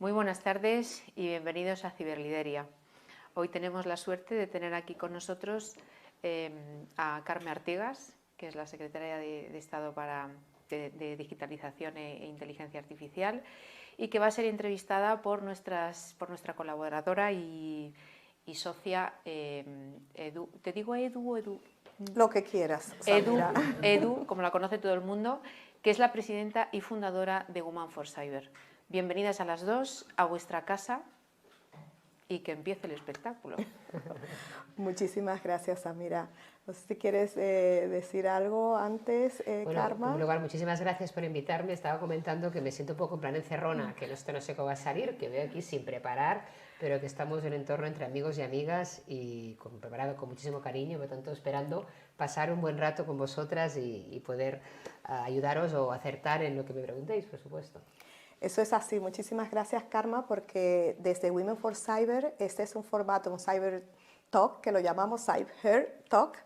Muy buenas tardes y bienvenidos a Ciberlideria. Hoy tenemos la suerte de tener aquí con nosotros a Carme Artigas, que es la secretaria de Estado de Digitalización e Inteligencia Artificial, y que va a ser entrevistada por nuestra colaboradora y socia Edu. ¿Te digo Edu o Edu? Lo que quieras, Edu, como la conoce todo el mundo, que es la presidenta y fundadora de Women for Cyber. Bienvenidas a las dos a vuestra casa y que empiece el espectáculo. Muchísimas gracias, Samira. No sé si quieres decir algo antes, Bueno, Karma. En primer lugar, muchísimas gracias por invitarme. Estaba comentando que me siento un poco en plan encerrona, que esto no sé cómo va a salir, que veo aquí sin preparar, pero que estamos en un entorno entre amigos y amigas y preparado con muchísimo cariño, por tanto esperando pasar un buen rato con vosotras y poder ayudaros o acertar en lo que me preguntéis, por supuesto. Eso es así. Muchísimas gracias, Karma, porque desde Women for Cyber, este es un formato, un Cyber Talk, que lo llamamos Cyber Talk,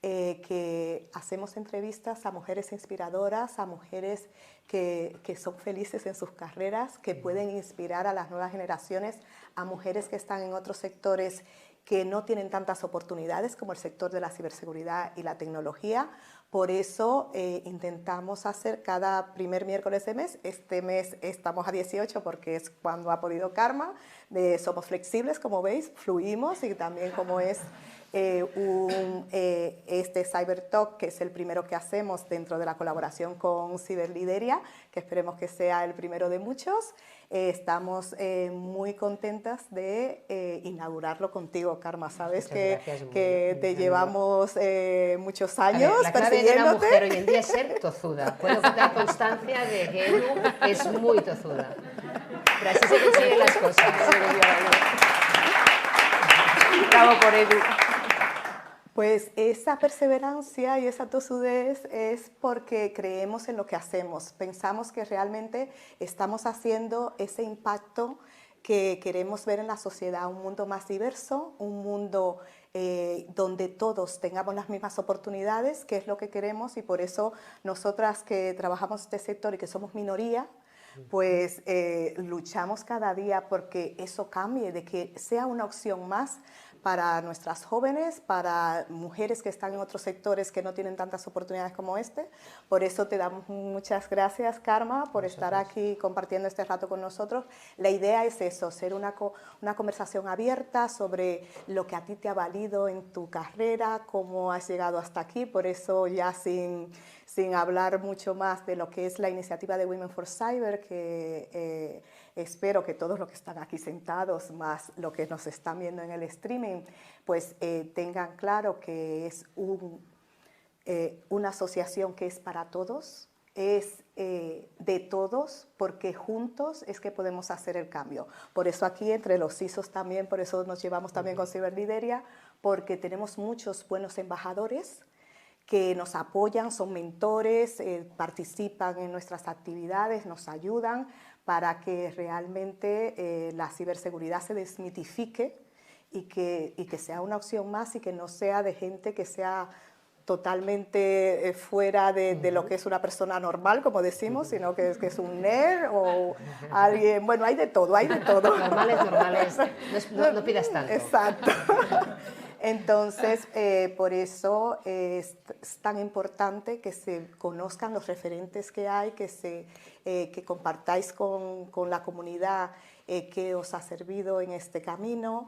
que hacemos entrevistas a mujeres inspiradoras, a mujeres que son felices en sus carreras, que pueden inspirar a las nuevas generaciones, a mujeres que están en otros sectores que no tienen tantas oportunidades como el sector de la ciberseguridad y la tecnología. Por eso intentamos hacer cada primer miércoles de mes. Este mes estamos a 18 porque es cuando ha podido Karma. Somos flexibles, como veis, fluimos, y también como es este Cyber Talk, que es el primero que hacemos dentro de la colaboración con Ciberlideria, que esperemos que sea el primero de muchos. Estamos muy contentas de inaugurarlo contigo, Karma. Sabes que te llevamos muchos años la clave de una mujer hoy en día es ser tozuda. Puedo dar constancia de que Edu es muy tozuda. Pero así se consiguen las cosas. Bravo por Edu. Pues esa perseverancia y esa tosudez es porque creemos en lo que hacemos. Pensamos que realmente estamos haciendo ese impacto que queremos ver en la sociedad, un mundo más diverso, un mundo donde todos tengamos las mismas oportunidades, que es lo que queremos, y por eso nosotras que trabajamos en este sector y que somos minoría, pues luchamos cada día porque eso cambie, de que sea una opción más para nuestras jóvenes, para mujeres que están en otros sectores que no tienen tantas oportunidades como este. Por eso te damos muchas gracias, Karma, por estar aquí compartiendo este rato con nosotros. La idea es eso, ser una conversación abierta sobre lo que a ti te ha valido en tu carrera, cómo has llegado hasta aquí. Por eso, ya sin hablar mucho más de lo que es la iniciativa de Women for Cyber, que espero que todos los que están aquí sentados, más los que nos están viendo en el streaming, pues tengan claro que es una asociación que es para todos, es de todos, porque juntos es que podemos hacer el cambio. Por eso aquí entre los CISOs también, por eso nos llevamos también con Ciberlideria, porque tenemos muchos buenos embajadores que nos apoyan, son mentores, participan en nuestras actividades, nos ayudan para que realmente la ciberseguridad se desmitifique y que sea una opción más, y que no sea de gente que sea totalmente fuera de lo que es una persona normal, como decimos, sino que es un nerd o alguien, bueno, hay de todo, hay de todo. Normales, no pidas tanto. Exacto. Entonces, por eso es tan importante que se conozcan los referentes que hay, que compartáis con la comunidad qué os ha servido en este camino,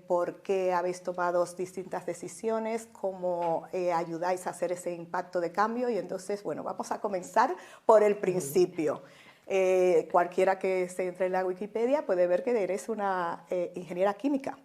por qué habéis tomado distintas decisiones, cómo ayudáis a hacer ese impacto de cambio. Y entonces, bueno, vamos a comenzar por el principio. Cualquiera que se entre en la Wikipedia puede ver que eres una ingeniera química.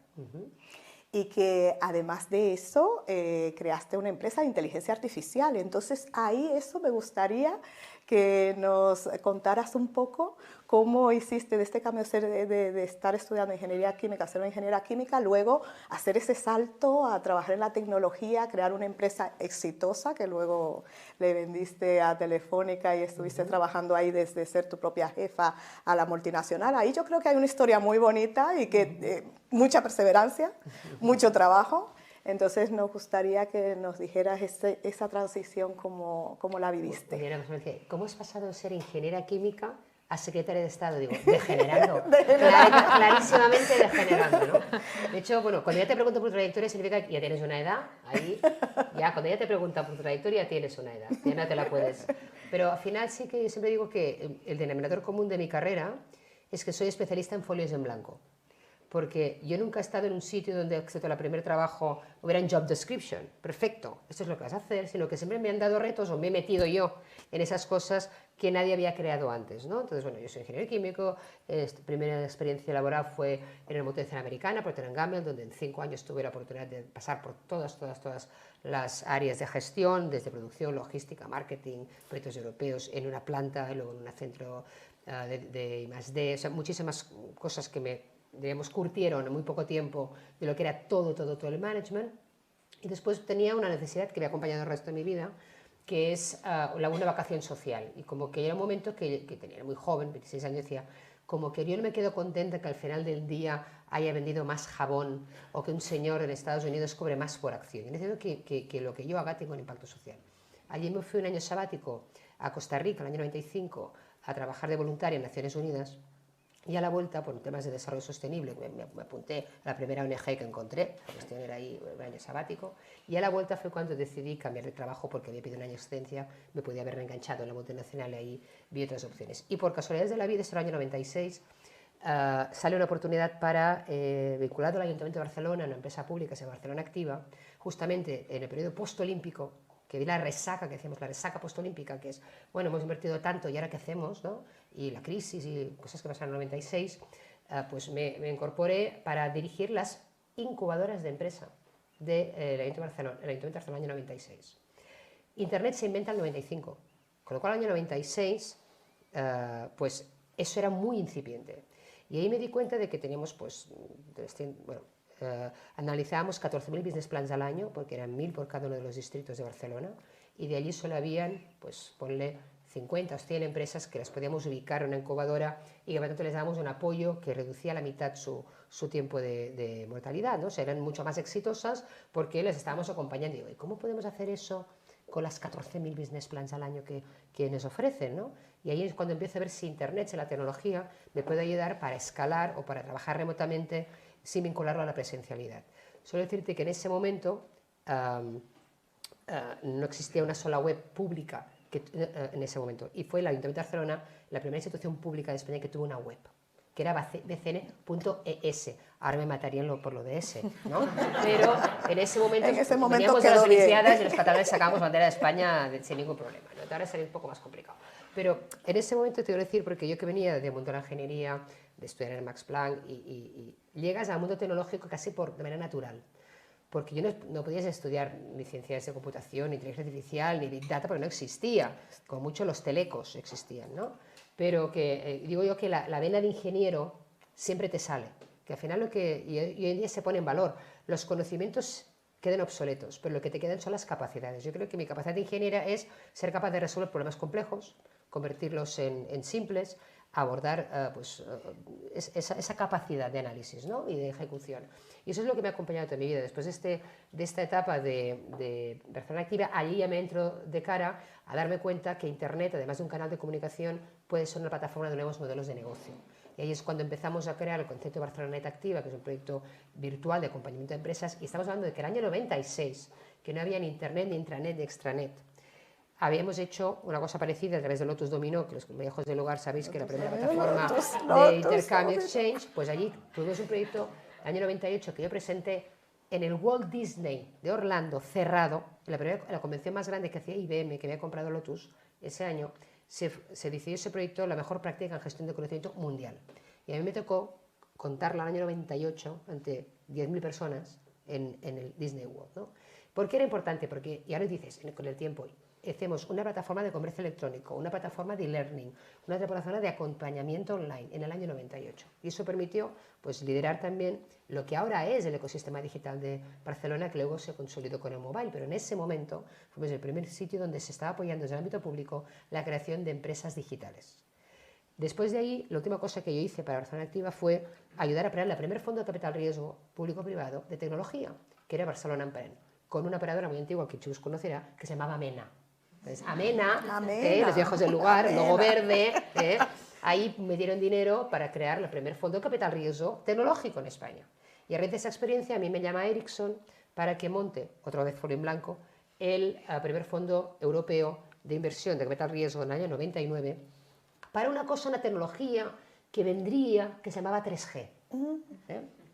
Y que además de eso creaste una empresa de inteligencia artificial. Entonces ahí eso me gustaría que nos contaras un poco cómo hiciste de este cambio de estar estudiando ingeniería química, ser una ingeniera química, luego hacer ese salto a trabajar en la tecnología, crear una empresa exitosa que luego le vendiste a Telefónica y estuviste trabajando ahí desde ser tu propia jefa a la multinacional. Ahí yo creo que hay una historia muy bonita y que mucha perseverancia, mucho trabajo. Entonces nos gustaría que nos dijeras esa transición, cómo la viviste. ¿Cómo has pasado de ser ingeniera química a secretaria de Estado, digo, degenerando, clarísimamente degenerando, ¿no? De hecho, bueno, cuando ya te pregunto por tu trayectoria significa que ya tienes una edad, ahí, ya cuando ya te preguntan por tu trayectoria tienes una edad, ya no te la puedes. Pero al final sí que siempre digo que el denominador común de mi carrera es que soy especialista en folios en blanco. Porque yo nunca he estado en un sitio donde, excepto el primer trabajo, hubiera un job description, perfecto, esto es lo que vas a hacer, sino que siempre me han dado retos o me he metido yo en esas cosas que nadie había creado antes, ¿no? Entonces, bueno, yo soy ingeniero químico, primera experiencia laboral fue en el multinacional americana, Procter & Gamble, donde en 5 años tuve la oportunidad de pasar por todas las áreas de gestión, desde producción, logística, marketing, proyectos europeos, en una planta y luego en un centro de I+D, o sea, muchísimas cosas que me digamos, curtieron en muy poco tiempo de lo que era todo el management. Y después tenía una necesidad que me ha acompañado el resto de mi vida, que es una vacación social. Y como que era un momento que tenía muy joven, 26 años, decía, como que yo no me quedo contenta que al final del día haya vendido más jabón o que un señor en Estados Unidos cobre más por acción. Y necesito que lo que yo haga tenga un impacto social. Allí me fui un año sabático a Costa Rica, en el año 95, a trabajar de voluntaria en Naciones Unidas. Y a la vuelta, por temas de desarrollo sostenible, me apunté a la primera ONG que encontré, la cuestión era ahí un año sabático, y a la vuelta fue cuando decidí cambiar de trabajo porque había pedido un año de excedencia, me podía haber reenganchado en la multinacional y ahí vi otras opciones. Y por casualidades de la vida, este era el año 96, sale una oportunidad para, vinculado al Ayuntamiento de Barcelona, una empresa pública que se llama Barcelona Activa, justamente en el periodo postolímpico, que vi la resaca, que decíamos, la resaca postolímpica, que es, bueno, hemos invertido tanto y ahora qué hacemos, ¿no? Y la crisis y cosas que pasaron en el 96, pues me incorporé para dirigir las incubadoras de empresa del Ayuntamiento de Barcelona, el año 96. Internet se inventa en el 95, con lo cual el año 96, pues eso era muy incipiente. Y ahí me di cuenta de que teníamos, pues, bueno, analizábamos 14.000 business plans al año, porque eran 1.000 por cada uno de los distritos de Barcelona, y de allí solo habían, pues ponle 50 o 100 empresas que las podíamos ubicar en una incubadora y que por tanto les dábamos un apoyo que reducía a la mitad su tiempo de mortalidad, ¿no? O sea, eran mucho más exitosas porque les estábamos acompañando. Y digo, ¿y cómo podemos hacer eso con las 14.000 business plans al año que nos ofrecen, ¿no? Y ahí es cuando empiezo a ver si Internet, si la tecnología, me puede ayudar para escalar o para trabajar remotamente sin vincularlo a la presencialidad. Suelo decirte que en ese momento no existía una sola web pública en ese momento, y fue el Ayuntamiento de Barcelona la primera institución pública de España que tuvo una web, que era bcn.es. Ahora me matarían por lo de ese, ¿no? Pero en ese momento veníamos de las Olimpiadas y los catalanes sacábamos bandera de España sin ningún problema, ¿no? Ahora sería un poco más complicado. Pero en ese momento te quiero decir, porque yo que venía del mundo de la ingeniería, de estudiar en el Max Planck, y llegas al mundo tecnológico casi de manera natural. Porque yo no podías estudiar ni ciencias de computación, ni inteligencia artificial, ni Big Data, porque no existía. Como mucho los telecos existían, ¿no? Pero que digo yo que la vena de ingeniero siempre te sale. Que al final y hoy en día se pone en valor. Los conocimientos quedan obsoletos, pero lo que te quedan son las capacidades. Yo creo que mi capacidad de ingeniera es ser capaz de resolver problemas complejos, convertirlos en simples, abordar esa capacidad de análisis, ¿no? Y de ejecución. Y eso es lo que me ha acompañado toda mi vida. Después de esta etapa de Barcelona Activa, allí ya me entro de cara a darme cuenta que Internet, además de un canal de comunicación, puede ser una plataforma de nuevos modelos de negocio. Y ahí es cuando empezamos a crear el concepto de Barcelona Net Activa, que es un proyecto virtual de acompañamiento de empresas, y estamos hablando de que el año 96, que no había ni Internet, ni intranet, ni extranet, habíamos hecho una cosa parecida a través de Lotus Dominó, que los viejos del hogar sabéis que la primera plataforma de intercambio exchange, pues allí tuvimos un proyecto el año 98 que yo presenté en el Walt Disney de Orlando, cerrado, en la convención más grande que hacía IBM, que había comprado Lotus ese año, se decidió ese proyecto la mejor práctica en gestión de conocimiento mundial. Y a mí me tocó contarla el año 98 ante 10.000 personas en el Disney World, ¿no? ¿Por qué era importante? Porque, y ahora dices, con el tiempo, hacemos una plataforma de comercio electrónico, una plataforma de e-learning, una plataforma de acompañamiento online en el año 98. Y eso permitió, pues, liderar también lo que ahora es el ecosistema digital de Barcelona, que luego se consolidó con el mobile. Pero en ese momento fuimos el primer sitio donde se estaba apoyando desde el ámbito público la creación de empresas digitales. Después de ahí, la última cosa que yo hice para Barcelona Activa fue ayudar a crear el primer fondo de capital riesgo público-privado de tecnología, que era Barcelona Emprèn, con una operadora muy antigua que Chus conocerá, que se llamaba Mena. Entonces, Amena, los viejos del lugar, el logo verde, ahí me dieron dinero para crear el primer fondo de capital riesgo tecnológico en España. Y a raíz de esa experiencia a mí me llama Ericsson para que monte, otra vez folio en blanco, el primer fondo europeo de inversión de capital riesgo en el año 99 para una cosa, una tecnología que vendría, que se llamaba 3G.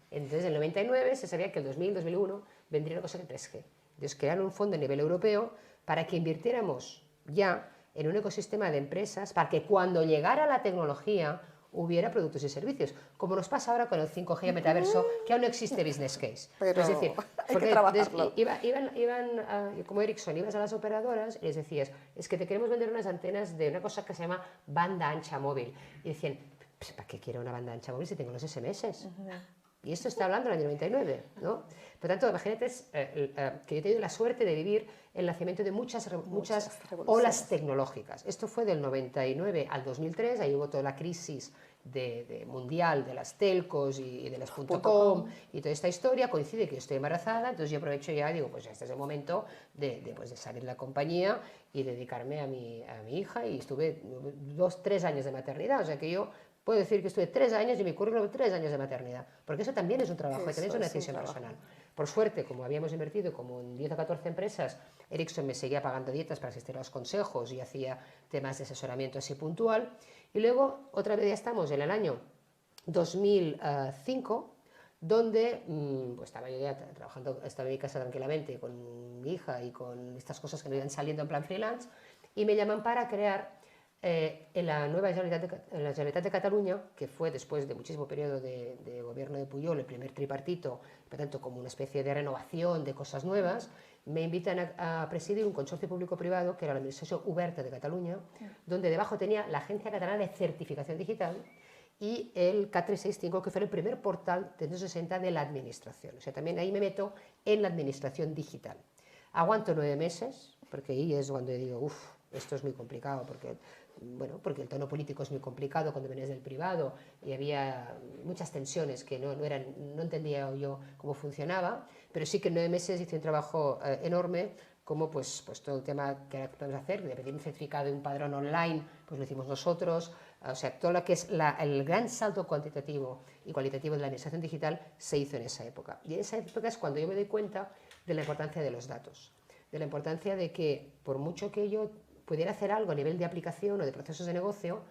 Entonces, en el 99 se sabía que el 2000, 2001 vendría una cosa de 3G. Entonces, crearon un fondo a nivel europeo para que invirtiéramos ya en un ecosistema de empresas para que cuando llegara la tecnología hubiera productos y servicios, como nos pasa ahora con el 5G y metaverso, que aún no existe business case. Pero es decir, hay que trabajarlo. como Ericsson, ibas a las operadoras y les decías, es que te queremos vender unas antenas de una cosa que se llama banda ancha móvil. Y decían, pues, ¿para qué quiero una banda ancha móvil si tengo los SMS? Y esto está hablando del año 99, ¿no? Por tanto, imagínate que yo he tenido la suerte de vivir el nacimiento de muchas olas tecnológicas. Esto fue del 99 al 2003, ahí hubo toda la crisis mundial de las telcos y de las .com y toda esta historia. Coincide que yo estoy embarazada, entonces yo aprovecho ya y digo, pues este es el momento de salir de la compañía y dedicarme a mi hija, y estuve 3 años de maternidad, o sea que yo puedo decir que estuve 3 años y mi currículum 3 años de maternidad, porque eso también es un trabajo, también es una decisión personal. Por suerte, como habíamos invertido como en 10 o 14 empresas, Ericsson me seguía pagando dietas para asistir a los consejos y hacía temas de asesoramiento así puntual. Y luego, otra vez ya estamos en el año 2005, donde pues estaba yo ya trabajando, estaba en mi casa tranquilamente con mi hija y con estas cosas que me iban saliendo en plan freelance, y me llaman para crear en la nueva Generalitat de Cataluña, que fue después de muchísimo periodo de gobierno de Pujol, el primer tripartito, por tanto como una especie de renovación de cosas nuevas, me invitan a presidir un consorcio público-privado que era la Administració Oberta de Cataluña, donde debajo tenía la Agencia Catalana de Certificación Digital y el K365, que fue el primer portal de 360 de la administración. O sea, también ahí me meto en la administración digital. Aguanto 9 meses, porque ahí es cuando digo, uff, esto es muy complicado, porque el tono político es muy complicado cuando vienes del privado y había muchas tensiones que no entendía yo cómo funcionaba, pero sí que en 9 meses hice un trabajo enorme, como pues todo el tema que podemos hacer, de pedir un certificado y un padrón online, pues lo hicimos nosotros. O sea, todo lo que es el gran salto cuantitativo y cualitativo de la administración digital se hizo en esa época. Y en esa época es cuando yo me doy cuenta de la importancia de los datos, de la importancia de que por mucho que yo pudiera hacer algo a nivel de aplicación o de procesos de negocio,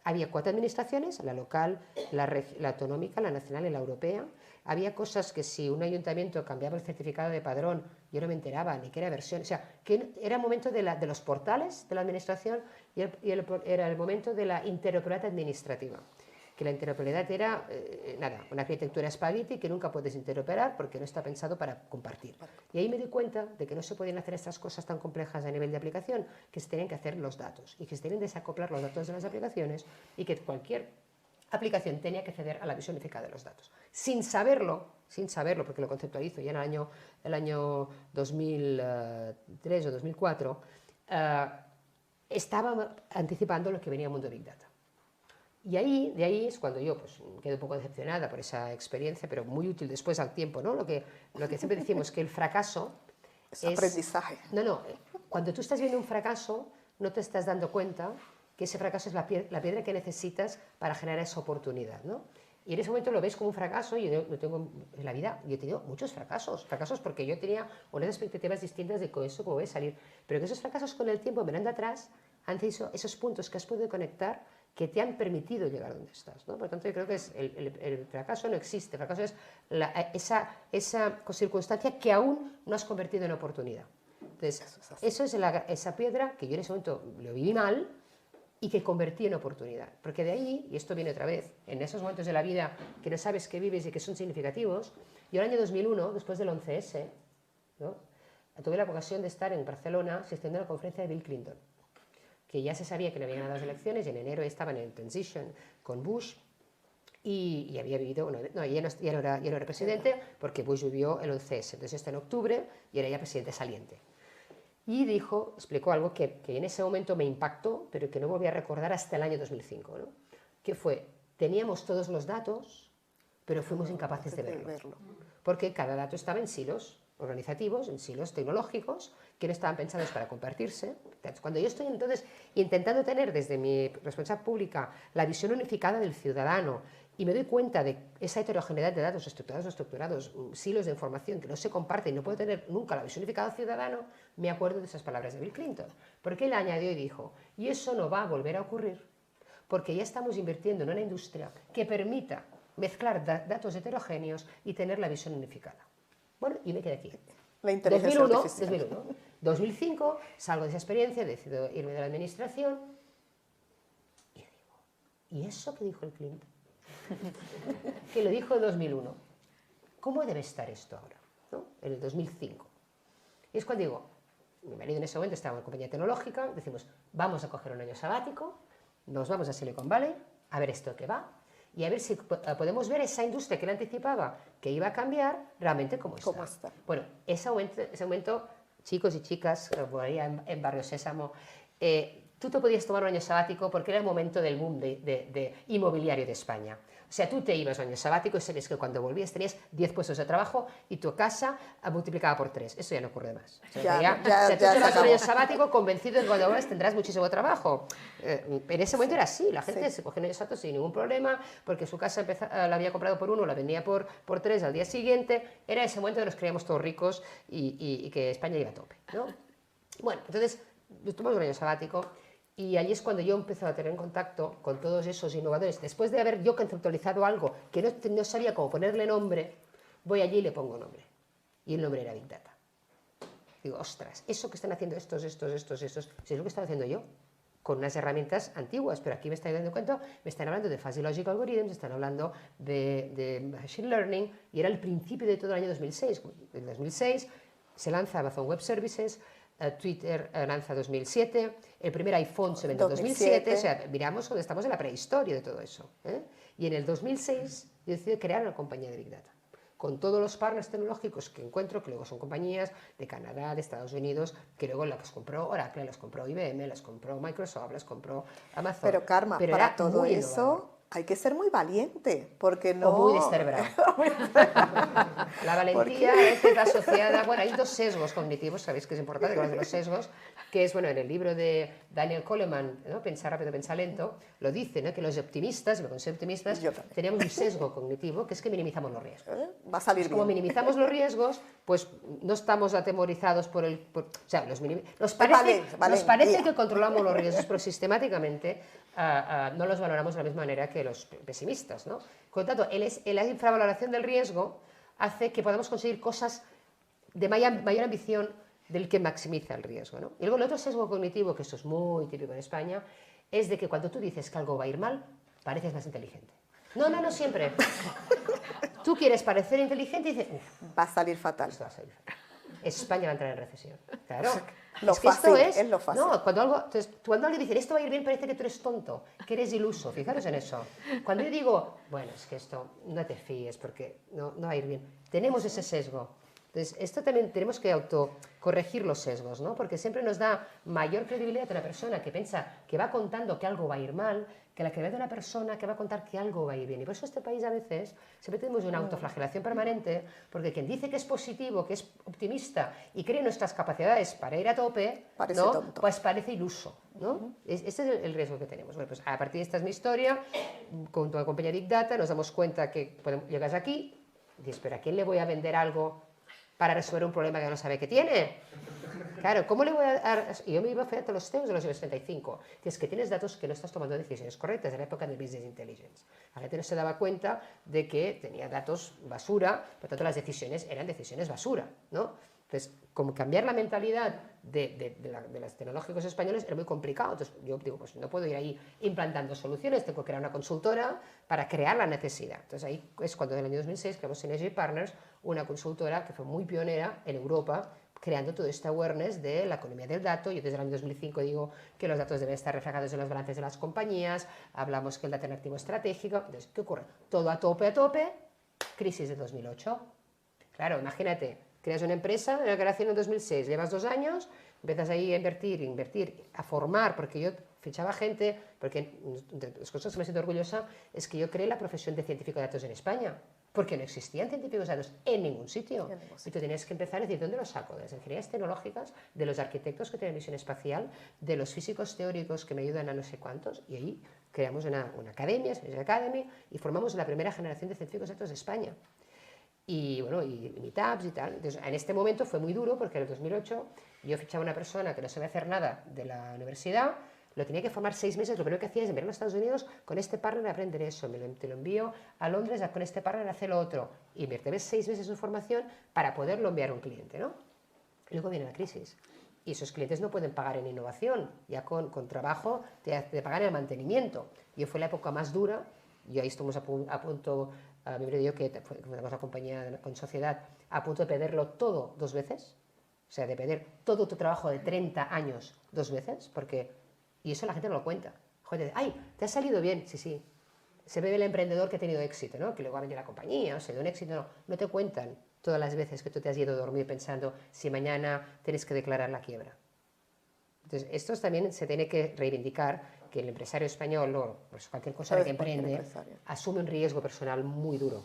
había 4 administraciones, la local, la autonómica, la nacional y la europea. Había cosas que si un ayuntamiento cambiaba el certificado de padrón, yo no me enteraba ni que era versión. O sea, que era el momento de los portales de la administración y era el momento de la interoperabilidad administrativa. Que la interoperabilidad era, una arquitectura spaghetti que nunca puedes interoperar porque no está pensado para compartir. Y ahí me di cuenta de que no se podían hacer estas cosas tan complejas a nivel de aplicación, que se tenían que hacer los datos y que se tenían que desacoplar los datos de las aplicaciones y que cualquier aplicación tenía que ceder a la visión única de los datos. Sin saberlo, porque lo conceptualizo ya en el año 2003 o 2004, estaba anticipando lo que venía el mundo de Big Data. Y de ahí es cuando yo pues, quedo un poco decepcionada por esa experiencia, pero muy útil después al tiempo, ¿no? Lo que siempre decimos, que el fracaso es aprendizaje. No, cuando tú estás viendo un fracaso, no te estás dando cuenta que ese fracaso es la piedra que necesitas para generar esa oportunidad, ¿no? Y en ese momento lo ves como un fracaso, y yo tengo en la vida, yo he tenido muchos fracasos porque yo tenía unas expectativas distintas de eso, cómo voy a salir, pero que esos fracasos con el tiempo mirando atrás han sido esos puntos que has podido conectar que te han permitido llegar donde estás, ¿no? Por tanto, yo creo que el fracaso no existe, el fracaso es esa circunstancia que aún no has convertido en oportunidad. Entonces, eso es esa piedra que yo en ese momento lo viví mal y que convertí en oportunidad. Porque de ahí, y esto viene otra vez, en esos momentos de la vida que no sabes qué vives y que son significativos, yo en el año 2001, después del 11S, ¿no? Tuve la ocasión de estar en Barcelona asistiendo a la conferencia de Bill Clinton, que ya se sabía que no había ganado las elecciones, y en enero estaban en transition con Bush, y había vivido, ya no era presidente, porque Bush vivió el 11S, entonces está en octubre, y era ya presidente saliente. Y explicó algo que en ese momento me impactó, pero que no volví a recordar hasta el año 2005, ¿no? Que fue, teníamos todos los datos, pero fuimos incapaces de verlo. Porque cada dato estaba en silos. organizativos, en silos tecnológicos, que no estaban pensados para compartirse. Cuando yo estoy entonces intentando tener desde mi responsabilidad pública la visión unificada del ciudadano y me doy cuenta de esa heterogeneidad de datos estructurados o no estructurados, silos de información que no se comparten y no puedo tener nunca la visión unificada del ciudadano, me acuerdo de esas palabras de Bill Clinton. Porque él añadió y dijo, y eso no va a volver a ocurrir, porque ya estamos invirtiendo en una industria que permita mezclar datos heterogéneos y tener la visión unificada. Bueno, y me quedé aquí. La inteligencia artificial. 2001. 2005, salgo de esa experiencia, decido irme de la administración y digo, ¿y eso que dijo el Clinton? Que lo dijo en 2001. ¿Cómo debe estar esto ahora? ¿No? En el 2005. Y es cuando digo, mi marido en ese momento estaba en compañía tecnológica, decimos, vamos a coger un año sabático, nos vamos a Silicon Valley, a ver esto que va, y a ver si podemos ver esa industria que él anticipaba que iba a cambiar, realmente cómo está. Bueno, ese momento, chicos y chicas, por ahí en Barrio Sésamo, tú te podías tomar un año sabático porque era el momento del boom de inmobiliario de España. O sea, tú te ibas a un año sabático y sabías que cuando volvías tenías 10 puestos de trabajo y tu casa multiplicaba por 3. Eso ya no ocurre más. O sea, tú te vas a un año sabático convencido de que cuando vuelvas tendrás muchísimo trabajo. En ese momento era así. La gente se cogía un año sabático sin ningún problema porque su casa la había comprado por 1, la vendía por 3 al día siguiente. Era ese momento que nos creíamos todos ricos y que España iba a tope, ¿no? Bueno, entonces tomamos un año sabático. Y allí es cuando yo empecé a tener en contacto con todos esos innovadores. Después de haber yo conceptualizado algo que no sabía cómo ponerle nombre, voy allí y le pongo nombre. Y el nombre era Big Data. Digo, ostras, eso que están haciendo estos, si es lo que estaba haciendo yo, con unas herramientas antiguas, pero aquí me estoy dando cuenta, me están hablando de Fuzzy Logic Algorithms, están hablando de Machine Learning, y era el principio de todo el año 2006. En 2006 se lanza Amazon Web Services, Twitter lanza 2007, el primer iPhone se vende en 2007, o sea, miramos donde estamos en la prehistoria de todo eso. Y en el 2006 yo decidí crear una compañía de Big Data, con todos los partners tecnológicos que encuentro, que luego son compañías de Canadá, de Estados Unidos, que luego las compró Oracle, las compró IBM, las compró Microsoft, las compró Amazon. Pero Karma, para todo eso hay que ser muy valiente, porque no... O muy descerebrado. La valentía a veces está asociada... Bueno, hay dos sesgos cognitivos, sabéis que es importante hablar de los sesgos, que es, bueno, en el libro de Daniel Goleman, ¿no? Pensar rápido, pensar lento, lo dice, ¿no? Que los optimistas, me considero optimistas, teníamos un sesgo cognitivo, que es que minimizamos los riesgos. Va a salir bien. Como minimizamos los riesgos, pues no estamos atemorizados por el... o sea, nos parece que controlamos los riesgos, pero sistemáticamente no los valoramos de la misma manera que los pesimistas, ¿no? Por lo tanto, la infravaloración del riesgo hace que podamos conseguir cosas de mayor ambición del que maximiza el riesgo, ¿no? Y luego el otro sesgo cognitivo, que esto es muy típico en España, es de que cuando tú dices que algo va a ir mal, pareces más inteligente. No siempre. Tú quieres parecer inteligente y dices, va a salir fatal. Esto va a salir fatal. España va a entrar en recesión. Claro. Lo es que fácil, esto es lo fácil. No, cuando alguien dice esto va a ir bien, parece que tú eres tonto, que eres iluso. Fijaros en eso. Cuando yo digo, bueno, es que esto no te fíes porque no va a ir bien, tenemos ese sesgo. Entonces, esto también tenemos que autocorregir los sesgos, ¿no? Porque siempre nos da mayor credibilidad a una persona que piensa que va contando que algo va a ir mal, que la credibilidad de una persona que va a contar que algo va a ir bien. Y por eso este país a veces siempre tenemos una autoflagelación permanente, porque quien dice que es positivo, que es optimista y cree en nuestras capacidades para ir a tope, parece ¿no? tonto. Pues parece iluso, ¿no? Este es el riesgo que tenemos. Bueno, pues a partir de esta es mi historia, con tu compañía Big Data nos damos cuenta que llegas aquí y dices, pero ¿a quién le voy a vender algo para resolver un problema que no sabe que tiene? Claro, ¿cómo le voy a dar? Y yo me iba a hacer a los CEOs de los años 35, que es que tienes datos que no estás tomando decisiones correctas, en la época del Business Intelligence. La gente no se daba cuenta de que tenía datos basura, por lo tanto las decisiones eran decisiones basura, ¿no? Entonces, como cambiar la mentalidad de los tecnológicos españoles era muy complicado. Entonces, yo digo, pues no puedo ir ahí implantando soluciones, tengo que crear una consultora para crear la necesidad. Entonces, ahí es cuando en el año 2006 creamos Synergy Partners, una consultora que fue muy pionera en Europa, creando todo este awareness de la economía del dato. Yo desde el año 2005 digo que los datos deben estar reflejados en los balances de las compañías, hablamos que el dato en activo estratégico. Entonces, ¿qué ocurre? Todo a tope, crisis de 2008. Claro, imagínate, creas una empresa, en la creación en 2006, llevas 2 años, empiezas ahí a invertir, a formar, porque yo fichaba gente, porque de las cosas que me siento orgullosa es que yo creé la profesión de científico de datos en España. porque no existían científicos de datos en ningún sitio. En ningún Y sitio. tú tenías que empezar a decir, ¿dónde los saco? De las ingenierías tecnológicas, de los arquitectos que tienen misión espacial, de los físicos teóricos que me ayudan a no sé cuántos, y ahí creamos una academia, Space Academy, y formamos la primera generación de científicos de datos de España. Y bueno, y meetups y tal. Entonces, en este momento fue muy duro porque en el 2008 yo fichaba a una persona que no sabía hacer nada de la universidad, lo tenía que formar 6 meses, lo primero que hacía es enviarlo a Estados Unidos, con este partner a aprender eso, te lo envío a Londres, con este partner a hacer lo otro, y invertiré 6 meses en formación para poderlo enviar a un cliente, ¿no? Y luego viene la crisis. Y esos clientes no pueden pagar en innovación, ya con trabajo te pagan el mantenimiento. Y fue la época más dura, y ahí estuvimos a punto, a mi marido y yo, que tenemos la compañía con sociedad, a punto de perderlo todo 2 veces, o sea, de perder todo tu trabajo de 30 años 2 veces, porque, y eso la gente no lo cuenta. Joder, ¡ay, te ha salido bien! Sí, sí. Se ve el emprendedor que ha tenido éxito, ¿no? Que luego ha vendido la compañía, o sea, de un éxito, no. No te cuentan todas las veces que tú te has ido a dormir pensando si mañana tienes que declarar la quiebra. Entonces, esto también se tiene que reivindicar, que el empresario español, o pues cualquier cosa que emprende, asume un riesgo personal muy duro,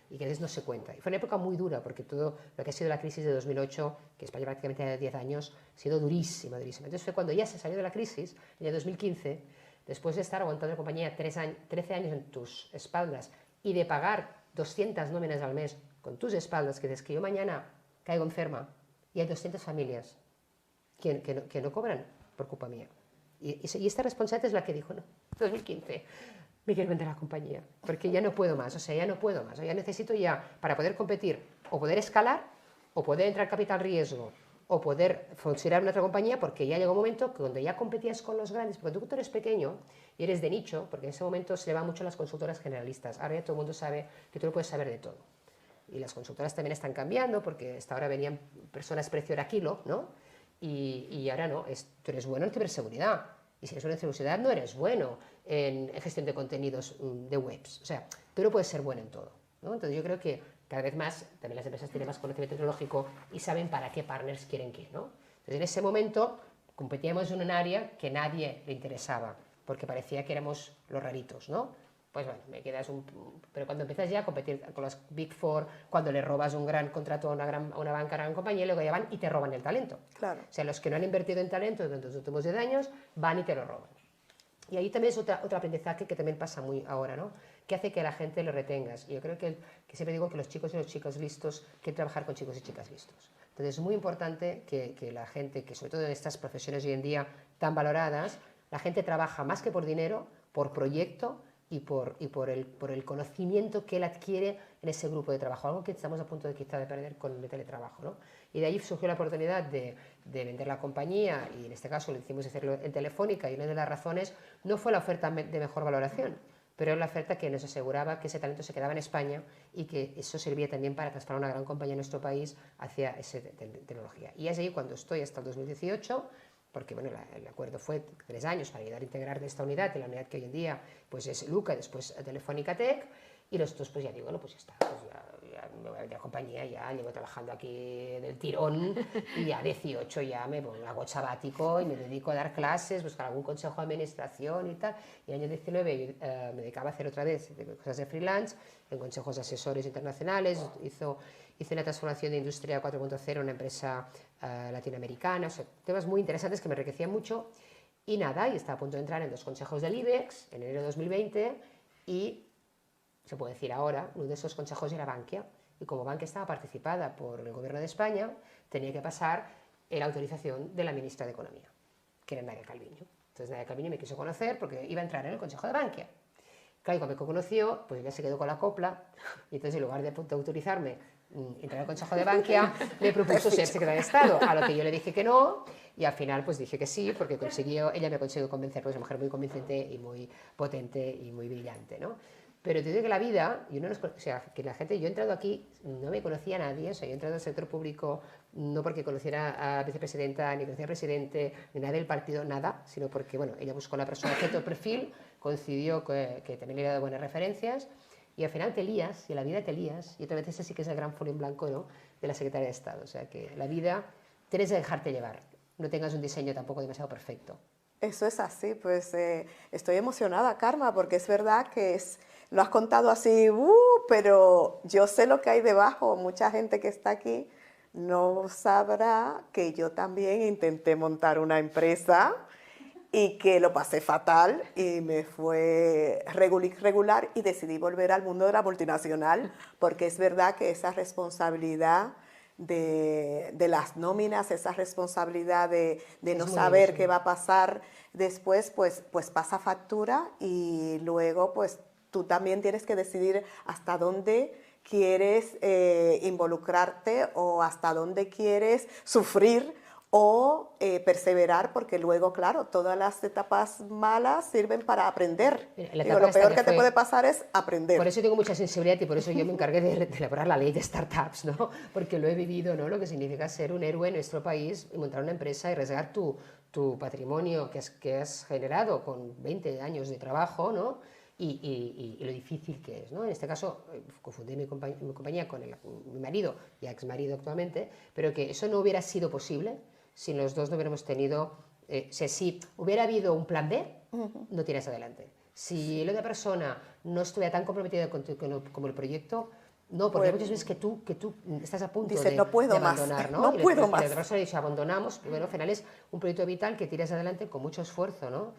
y que a veces no se cuenta. Y fue una época muy dura, porque todo lo que ha sido la crisis de 2008, que España prácticamente ha 10 años, ha sido durísima, durísima. Entonces fue cuando ya se salió de la crisis, en el 2015, después de estar aguantando la compañía 13 años en tus espaldas y de pagar 200 nóminas al mes con tus espaldas, que dices que yo mañana caigo enferma y hay 200 familias que no cobran por culpa mía. Y esta responsabilidad es la que dijo, no, 2015, me quiero vender la compañía, porque ya no puedo más, o sea, ya no puedo más, ya necesito ya, para poder competir, o poder escalar, o poder entrar capital riesgo, o poder funcionar en otra compañía, porque ya llegó un momento que cuando ya competías con los grandes, porque tú eres pequeño y eres de nicho, porque en ese momento se le va mucho a las consultoras generalistas, ahora ya todo el mundo sabe que tú no puedes saber de todo. Y las consultoras también están cambiando, porque hasta ahora venían personas precio hora kilo, ¿no? Y ahora no, tú eres bueno en ciberseguridad. Y si eres bueno en ciberseguridad, no eres bueno en gestión de contenidos de webs. O sea, tú no puedes ser bueno en todo, ¿no? Entonces yo creo que cada vez más también las empresas tienen más conocimiento tecnológico y saben para qué partners quieren que, ¿no? Entonces en ese momento competíamos en un área que nadie le interesaba, porque parecía que éramos los raritos, ¿no? Pues bueno, me quedas pero cuando empiezas ya a competir con las Big Four, cuando le robas un gran contrato a una banca, a una gran compañía, luego ya van y te roban el talento. Claro. O sea, los que no han invertido en talento durante los últimos 10 años van y te lo roban. Y ahí también es otro aprendizaje que también pasa muy ahora, ¿no? Que hace que a la gente lo retengas. Y yo creo que siempre digo que los chicos y las chicas listos quieren trabajar con chicos y chicas listos. Entonces es muy importante que la gente, que sobre todo en estas profesiones hoy en día tan valoradas, la gente trabaja más que por dinero, por proyecto, y por el conocimiento que él adquiere en ese grupo de trabajo, algo que estamos a punto de quizá de perder con el teletrabajo, ¿no? Y de ahí surgió la oportunidad de vender la compañía, y en este caso lo hicimos hacerlo en Telefónica, y una de las razones no fue la oferta de mejor valoración, pero era la oferta que nos aseguraba que ese talento se quedaba en España y que eso servía también para transformar una gran compañía en nuestro país hacia esa tecnología. Y es ahí cuando estoy hasta el 2018, porque bueno, el acuerdo fue 3 años para ayudar a integrar de esta unidad, en la unidad que hoy en día pues es Luca, después Telefónica Tech, y nosotros pues ya digo, bueno, pues ya está, pues ya me voy a vender la compañía, ya llevo trabajando aquí del tirón, y ya 18 ya me hago sabático y me dedico a dar clases, buscar algún consejo de administración y tal, y en el año 19 me dedicaba a hacer otra vez cosas de freelance, en consejos asesores internacionales, hice una transformación de Industria 4.0 en una empresa latinoamericana, o sea, temas muy interesantes que me enriquecían mucho, y nada, y estaba a punto de entrar en 2 consejos del IBEX en enero de 2020, y se puede decir ahora, uno de esos consejos era Bankia, y como Bankia estaba participada por el gobierno de España, tenía que pasar la autorización de la ministra de Economía, que era Nadia Calviño. Entonces Nadia Calviño me quiso conocer porque iba a entrar en el consejo de Bankia. Claro, cuando me conoció, pues ella se quedó con la copla, y entonces en lugar de autorizarme entrar al consejo de Bankia, me propuso ser secretaria de Estado, a lo que yo le dije que no, y al final pues dije que sí, porque ella me consiguió convencer, pues es una mujer muy convincente y muy potente y muy brillante, ¿no? Pero te digo que la vida, o sea, que la gente, yo he entrado aquí, no me conocía a nadie, o sea, yo he entrado al sector público no porque conociera a la vicepresidenta, ni conocía al presidente, ni nada del partido, nada, sino porque, bueno, ella buscó la persona que el perfil, coincidió que también le había dado buenas referencias, y al final te lías, y en la vida te lías, y otra vez ese sí que es el gran folio en blanco, ¿no?, de la secretaria de Estado. O sea, que la vida tienes que dejarte llevar, no tengas un diseño tampoco demasiado perfecto. Eso es así, pues estoy emocionada, Karma, porque es verdad que lo has contado así, pero yo sé lo que hay debajo. Mucha gente que está aquí no sabrá que yo también intenté montar una empresa y que lo pasé fatal y me fue regular y decidí volver al mundo de la multinacional porque es verdad que esa responsabilidad de las nóminas, esa responsabilidad de no saber qué va a pasar después, pues pasa factura y luego pues tú también tienes que decidir hasta dónde quieres involucrarte o hasta dónde quieres sufrir o perseverar, porque luego, claro, todas las etapas malas sirven para aprender. Digo, lo peor que te puede pasar es aprender. Por eso tengo mucha sensibilidad y por eso yo me encargué de elaborar la ley de startups, ¿no? Porque lo he vivido, ¿no? Lo que significa ser un héroe en nuestro país y montar una empresa y arriesgar tu patrimonio que has generado con 20 años de trabajo, ¿no? Y lo difícil que es, ¿no? En este caso, confundí mi compañía con mi marido, ya ex marido actualmente, pero que eso no hubiera sido posible si los dos no hubiéramos tenido, si hubiera habido un plan B, no tiras adelante. Si la otra persona no estuviera tan comprometida como el proyecto, no, porque hay muchas veces que tú estás a punto de abandonar, ¿no? No puedo más. Y la otra persona dice, abandonamos, bueno, al final es un proyecto vital que tiras adelante con mucho esfuerzo, ¿no?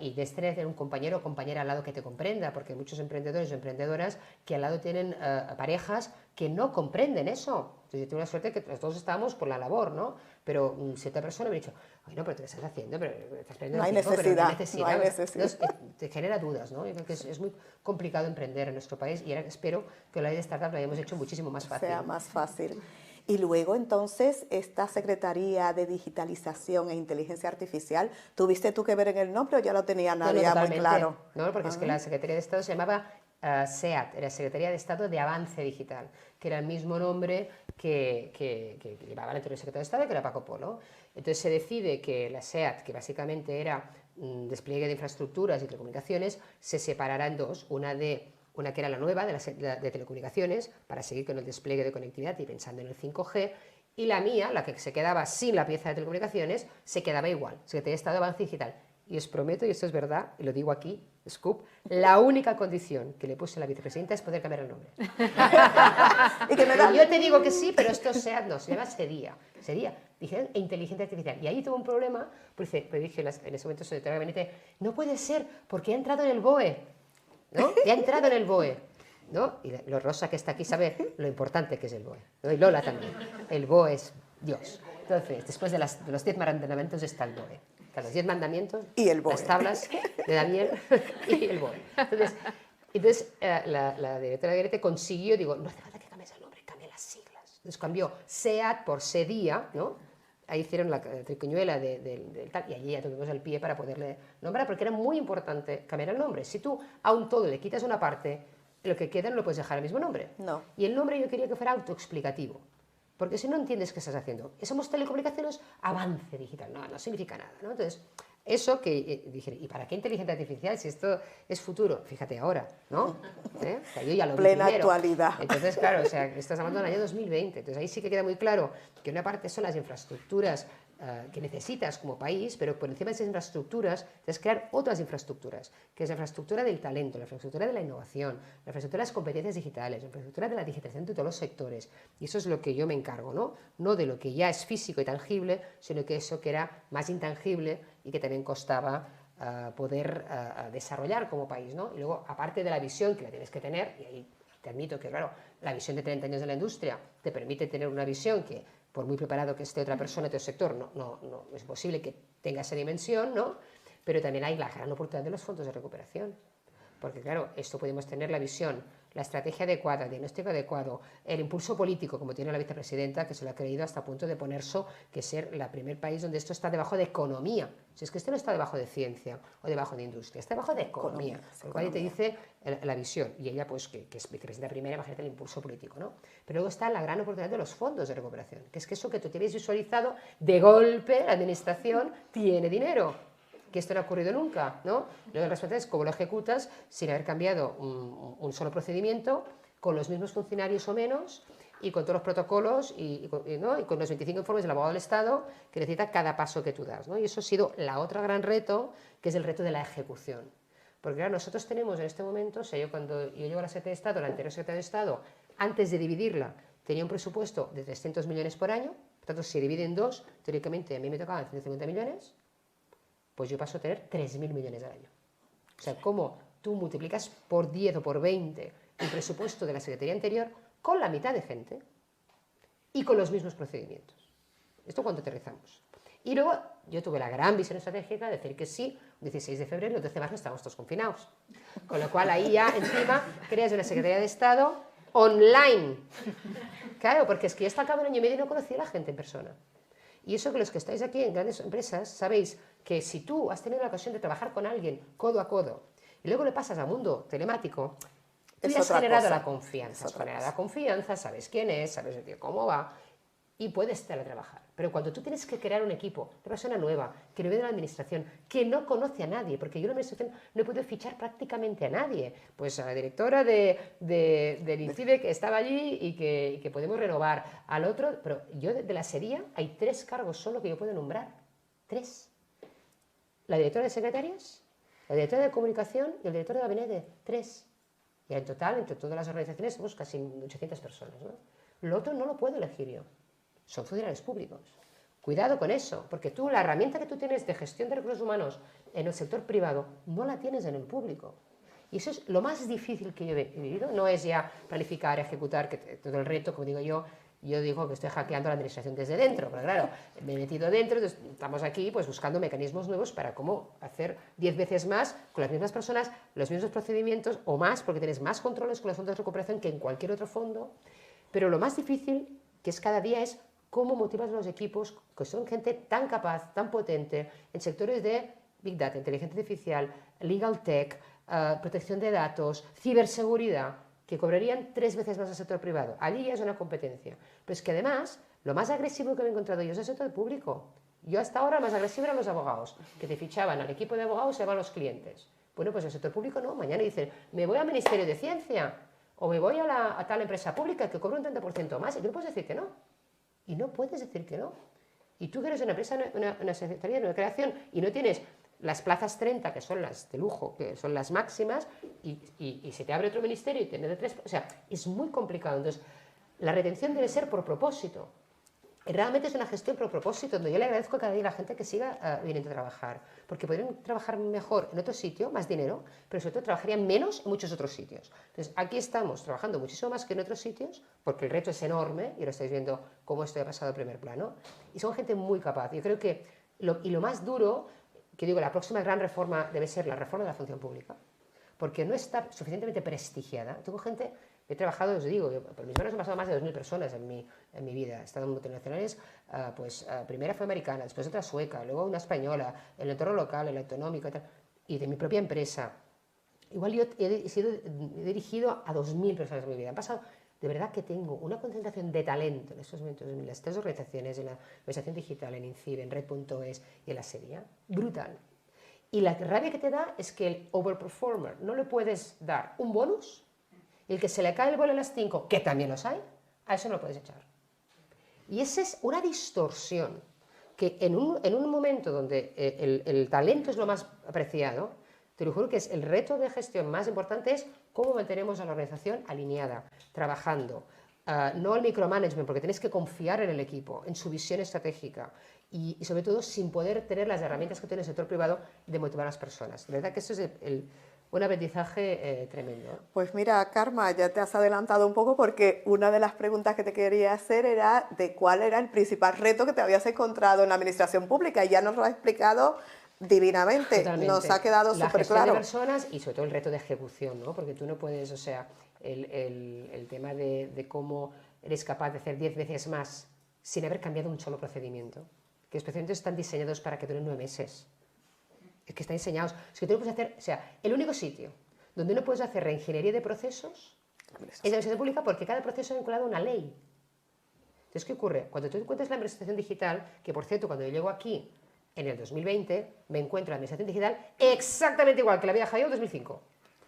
Y de tener un compañero o compañera al lado que te comprenda, porque hay muchos emprendedores o emprendedoras que al lado tienen parejas que no comprenden eso. Entonces yo tengo la suerte que todos estábamos por la labor, ¿no? Pero si otra persona me ha dicho, ay, no, pero te lo estás haciendo, pero estás perdiendo no hay tiempo, necesidad, pero no hay necesidad. No hay necesidad. Entonces, te genera dudas, ¿no? Yo creo que es muy complicado emprender en nuestro país y ahora espero que la ley de startup la hayamos hecho muchísimo más fácil. Sea más fácil. Y luego, entonces, esta Secretaría de Digitalización e Inteligencia Artificial, ¿tuviste tú que ver en el nombre o ya lo tenía nadie muy claro? No, porque es que la Secretaría de Estado se llamaba SEAT, era Secretaría de Estado de Avance Digital, que era el mismo nombre que llevaba el anterior secretario de Estado, que era Paco Polo. Entonces se decide que la SEAT, que básicamente era despliegue de infraestructuras y telecomunicaciones, se separará en dos, una que era la nueva de telecomunicaciones, para seguir con el despliegue de conectividad y pensando en el 5G, y la mía, la que se quedaba sin la pieza de telecomunicaciones, se quedaba igual, Secretaría de Estado de Avance Digital. Y os prometo, y esto es verdad, y lo digo aquí, scoop, la única condición que le puse a la vicepresidenta es poder cambiar el nombre. Y yo te digo que sí, pero esto no, se llama SEDIA. Dije, inteligencia artificial. Y ahí tuvo un problema, porque dije en ese momento, secretaria de gabinete, no puede ser, porque ha entrado en el BOE. ¿No? Ya ha entrado en el BOE, ¿no? Y lo Rosa que está aquí sabe lo importante que es el BOE, ¿no? Y Lola también. El BOE es Dios. Entonces, después de los 10 mandamientos está el BOE. Están los 10 mandamientos, y el BOE. Las tablas de Daniel y el BOE. Entonces la directora de gabinete consiguió, digo, no hace falta que cambies el nombre, cambia las siglas. Entonces cambió SEAT por SEDIA, ¿no? Ahí hicieron la triquiñuela del tal, y allí ya tuvimos el pie para poderle nombrar, porque era muy importante cambiar el nombre. Si tú a un todo le quitas una parte, lo que queda no lo puedes dejar el mismo nombre. No. Y el nombre yo quería que fuera autoexplicativo, porque si no entiendes qué estás haciendo. Somos telecomunicaciones, avance digital, no significa nada, ¿no? Entonces, eso que dije, ¿y para qué inteligencia artificial si esto es futuro? Fíjate ahora, ¿no? O sea, yo ya lo vi Plena primero. actualidad. Entonces, claro, o sea, estás hablando del año 2020. Entonces, ahí sí que queda muy claro que una parte son las infraestructuras que necesitas como país, pero por encima de esas infraestructuras tienes que crear otras infraestructuras, que es la infraestructura del talento, la infraestructura de la innovación, la infraestructura de las competencias digitales, la infraestructura de la digitalización de todos los sectores. Y eso es lo que yo me encargo, ¿no? No de lo que ya es físico y tangible, sino que eso que era más intangible y que también costaba poder desarrollar como país, ¿no? Y luego, aparte de la visión que la tienes que tener, y ahí te admito que, claro, la visión de 30 años de la industria te permite tener una visión que, por muy preparado que esté otra persona de otro sector, no es posible que tenga esa dimensión, ¿no? Pero también hay la gran oportunidad de los fondos de recuperación. Porque, claro, esto podemos tener la visión, la estrategia adecuada, el diagnóstico adecuado, el impulso político, como tiene la vicepresidenta, que se lo ha creído hasta el punto de ponerse que ser el primer país donde esto está debajo de economía. Si es que esto no está debajo de ciencia o debajo de industria, está debajo de economía. Por lo cual te dice la visión. Y ella, pues, que es vicepresidenta primera, imagínate el impulso político, ¿no? Pero luego está la gran oportunidad de los fondos de recuperación, que es que eso que tú tienes visualizado, de golpe la administración tiene dinero. Que esto no ha ocurrido nunca, ¿no? Luego el resultado es cómo lo ejecutas sin haber cambiado un solo procedimiento, con los mismos funcionarios o menos, y con todos los protocolos y con los 25 informes del abogado del Estado que necesita cada paso que tú das, ¿no? Y eso ha sido la otra gran reto, que es el reto de la ejecución. Porque claro, nosotros tenemos en este momento, o sea, cuando yo llego a la Secretaría de Estado, la anterior Secretaría de Estado, antes de dividirla, tenía un presupuesto de 300 millones por año, por tanto, si se divide en dos, teóricamente a mí me tocaban 150 millones, pues yo paso a tener 3.000 millones al año. O sea, ¿cómo tú multiplicas por 10 o por 20 el presupuesto de la Secretaría anterior con la mitad de gente y con los mismos procedimientos? Esto cuando aterrizamos. Y luego yo tuve la gran visión estratégica de decir que sí, 16 de febrero y el 12 de marzo estábamos todos confinados. Con lo cual ahí ya encima creas una Secretaría de Estado online. Claro, porque es que ya está acabando el año y medio y no conocía a la gente en persona. Y eso que los que estáis aquí en grandes empresas sabéis que si tú has tenido la ocasión de trabajar con alguien codo a codo y luego le pasas al mundo telemático, tú ya has generado la confianza. Has generado la confianza, sabes quién es, sabes cómo va y puedes teletrabajar. Pero cuando tú tienes que crear un equipo de persona nueva, que no viene de la administración, que no conoce a nadie, porque yo en la administración no he podido fichar prácticamente a nadie, pues a la directora del INCIBE que estaba allí y que podemos renovar, al otro, pero yo de la serie hay 3 cargos solo que yo puedo nombrar, 3. La directora de secretarias, la directora de comunicación y el director de gabinete, 3. Y en total, entre todas las organizaciones, somos casi 800 personas, ¿no? Lo otro no lo puedo elegir yo. Son funcionarios públicos. Cuidado con eso, porque tú la herramienta que tú tienes de gestión de recursos humanos en el sector privado no la tienes en el público. Y eso es lo más difícil que yo he vivido. No es ya planificar, ejecutar, que todo el reto, como digo yo digo que estoy hackeando la administración desde dentro, pero claro, me he metido dentro, entonces estamos aquí pues buscando mecanismos nuevos para cómo hacer 10 veces más con las mismas personas, los mismos procedimientos o más, porque tienes más controles con los fondos de recuperación que en cualquier otro fondo. Pero lo más difícil, que es cada día, es cómo motivas a los equipos, que son gente tan capaz, tan potente, en sectores de Big Data, inteligencia artificial, Legal Tech, protección de datos, ciberseguridad, que cobrarían 3 veces más al sector privado. Allí ya es una competencia. Pero es que además, lo más agresivo que me he encontrado yo es el sector público. Yo hasta ahora más agresivo eran los abogados, que te fichaban al equipo de abogados y se van los clientes. Bueno, pues el sector público no, mañana dicen, me voy al Ministerio de Ciencia, o me voy a tal empresa pública que cobra un 30% más, y tú no puedes decir que no. Y no puedes decir que no. Y tú que eres una empresa, una secretaría, una creación, y no tienes las plazas 30, que son las de lujo, que son las máximas, y se te abre otro ministerio y tienes de 3, o sea, es muy complicado. Entonces, la retención debe ser por propósito. Y realmente es una gestión por propósito, donde yo le agradezco cada día a la gente que siga viniendo a trabajar, porque podrían trabajar mejor en otro sitio, más dinero, pero sobre todo trabajarían menos en muchos otros sitios. Entonces, aquí estamos trabajando muchísimo más que en otros sitios, porque el reto es enorme, y lo estáis viendo cómo esto ha pasado a primer plano, y son gente muy capaz. Yo creo que, lo más duro, que digo, la próxima gran reforma debe ser la reforma de la función pública, porque no está suficientemente prestigiada. Tengo gente... He trabajado, os digo, por mis manos han pasado más de 2.000 personas en mi vida. He estado en multinacionales, primera fue americana, después otra sueca, luego una española, en el entorno local, el autonómico, y de mi propia empresa. Igual yo he dirigido a 2.000 personas en mi vida. Han pasado, de verdad que tengo una concentración de talento en estos momentos en las 3 organizaciones, en la organización digital, en INCIBE, en Red.es y en la serie, brutal. Y la rabia que te da es que el overperformer no le puedes dar un bonus. El que se le cae el vuelo a las 5, que también los hay, a eso no lo puedes echar. Y esa es una distorsión que en un momento donde el talento es lo más apreciado, te lo juro que es el reto de gestión más importante es cómo mantenemos a la organización alineada, trabajando. No el micromanagement, porque tienes que confiar en el equipo, en su visión estratégica y sobre todo sin poder tener las herramientas que tiene el sector privado de motivar a las personas. De verdad que eso es un aprendizaje tremendo. Pues mira, Karma, ya te has adelantado un poco porque una de las preguntas que te quería hacer era de cuál era el principal reto que te habías encontrado en la administración pública y ya nos lo has explicado divinamente. Totalmente. Nos ha quedado súper claro. La gestión de personas y sobre todo el reto de ejecución, ¿no? Porque tú no puedes, o sea, el tema de cómo eres capaz de hacer 10 veces más sin haber cambiado un solo procedimiento. Que los procedimientos están diseñados para que duren 9 meses. Es que están diseñados. Es que tú no puedes hacer, o sea, el único sitio donde no puedes hacer reingeniería de procesos es la administración pública porque cada proceso ha vinculado a una ley. Entonces, ¿qué ocurre? Cuando tú encuentras la administración digital, que por cierto, cuando yo llego aquí en el 2020, me encuentro la administración digital exactamente igual que la había dejado yo en 2005. O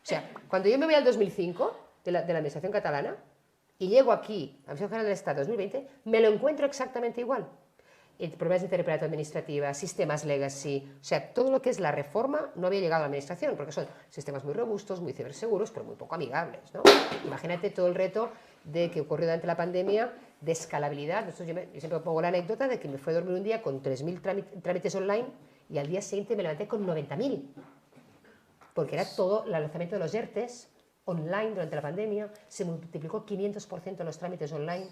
sea, cuando yo me voy al 2005 de la administración catalana y llego aquí, a la Administración General del Estado 2020, me lo encuentro exactamente igual. problemas de interpretación administrativa, sistemas legacy, o sea, todo lo que es la reforma no había llegado a la administración, porque son sistemas muy robustos, muy ciberseguros, pero muy poco amigables, ¿no? Imagínate todo el reto de que ocurrió durante la pandemia de escalabilidad. Yo siempre pongo la anécdota de que me fui a dormir un día con 3.000 trámites online y al día siguiente me levanté con 90.000, porque era todo el lanzamiento de los ERTES online durante la pandemia, se multiplicó 500% los trámites online.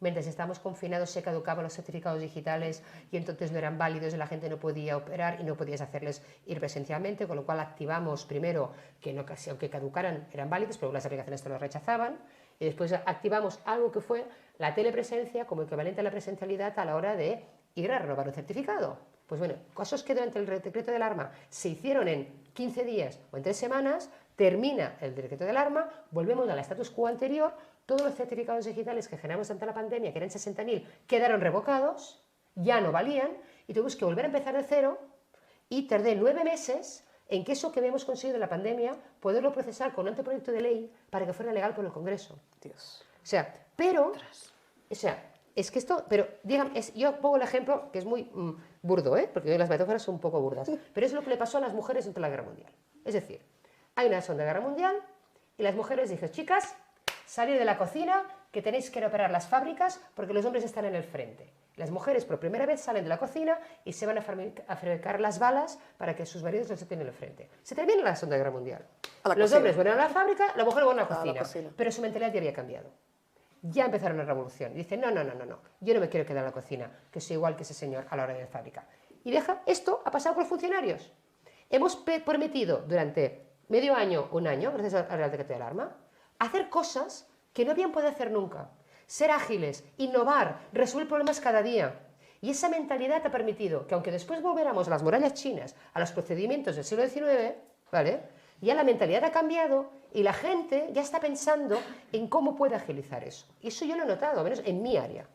Mientras estábamos confinados se caducaban los certificados digitales y entonces no eran válidos y la gente no podía operar y no podías hacerles ir presencialmente, con lo cual activamos primero que no, aunque caducaran eran válidos, pero las aplicaciones te lo rechazaban, y después activamos algo que fue la telepresencia como equivalente a la presencialidad a la hora de ir a renovar un certificado. Pues bueno, cosas que durante el decreto de alarma se hicieron en 15 días o en 3 semanas, termina el decreto de alarma, volvemos al status quo anterior, todos los certificados digitales que generamos ante la pandemia, que eran 60.000, quedaron revocados, ya no valían, y tuvimos que volver a empezar de cero, y tardé 9 meses en que eso que habíamos conseguido en la pandemia, poderlo procesar con un anteproyecto de ley para que fuera legal por el Congreso. Dios. O sea, pero, es que esto, pero dígame, yo pongo el ejemplo que es muy burdo, porque las metáforas son un poco burdas, pero es lo que le pasó a las mujeres durante la Guerra Mundial. Es decir, hay una Segunda Guerra Mundial y las mujeres dicen, chicas, salid de la cocina, que tenéis que ir a operar las fábricas porque los hombres están en el frente. Las mujeres por primera vez salen de la cocina y se van a fabricar las balas para que sus maridos los estén en el frente. Se termina la Segunda Guerra Mundial. Los hombres van a la fábrica, la mujer va a la cocina. Pero su mentalidad ya había cambiado. Ya empezaron la revolución. Dicen, no, yo no me quiero quedar en la cocina, que soy igual que ese señor a la hora de la fábrica. Y esto ha pasado con los funcionarios. Hemos prometido durante medio año, un año, gracias al Real Decreto de Alarma, hacer cosas que no habían podido hacer nunca. Ser ágiles, innovar, resolver problemas cada día. Y esa mentalidad ha permitido que, aunque después volviéramos a las murallas chinas, a los procedimientos del siglo XIX, ¿vale?, ya la mentalidad ha cambiado y la gente ya está pensando en cómo puede agilizar eso. Y eso yo lo he notado, al menos en mi área,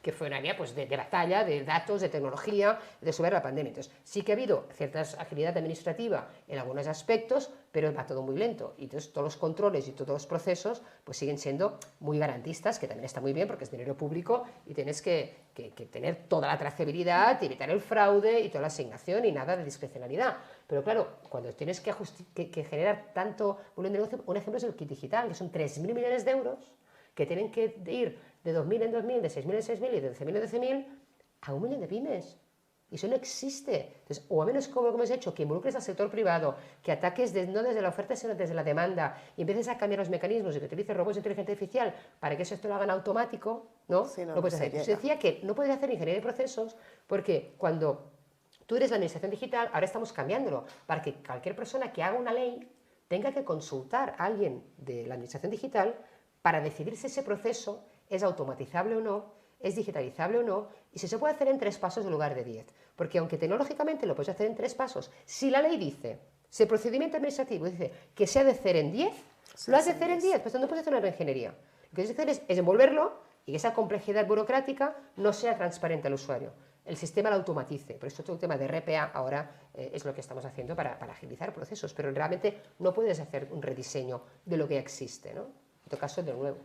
que fue un área pues, de batalla, de datos, de tecnología, de resolver la pandemia. Entonces, sí que ha habido cierta agilidad administrativa en algunos aspectos, pero va todo muy lento. Y entonces todos los controles y todos los procesos pues, siguen siendo muy garantistas, que también está muy bien porque es dinero público y tienes que tener toda la trazabilidad, evitar el fraude y toda la asignación y nada de discrecionalidad. Pero claro, cuando tienes que generar tanto volumen de negocio, un ejemplo es el kit digital, que son 3.000 millones de euros que tienen que ir de 2.000 en 2.000, de 6.000 en 6.000 y de 12.000 en 12.000 a 1 millón de pymes. Y eso no existe. Entonces, o a menos como hemos hecho, que involucres al sector privado, que ataques no desde la oferta, sino desde la demanda, y empieces a cambiar los mecanismos y que utilices robots de inteligencia artificial para que eso esto lo hagan automático, ¿no? Sí, no puedes hacer. Se decía que no puedes hacer ingeniería de procesos porque cuando tú eres la administración digital, ahora estamos cambiándolo, para que cualquier persona que haga una ley tenga que consultar a alguien de la administración digital para decidir si ese proceso es automatizable o no, es digitalizable o no, y si se puede hacer en 3 pasos en lugar de 10. Porque aunque tecnológicamente lo puedes hacer en 3 pasos, si la ley dice, si el procedimiento administrativo dice que se ha de hacer en 10, lo has de hacer en 10, pues no puedes hacer una reingeniería. Lo que tienes que hacer es envolverlo y que esa complejidad burocrática no sea transparente al usuario. El sistema lo automatice. Por eso todo el tema de RPA ahora es lo que estamos haciendo para agilizar procesos, pero realmente no puedes hacer un rediseño de lo que ya existe, ¿no? En todo caso, de nuevo.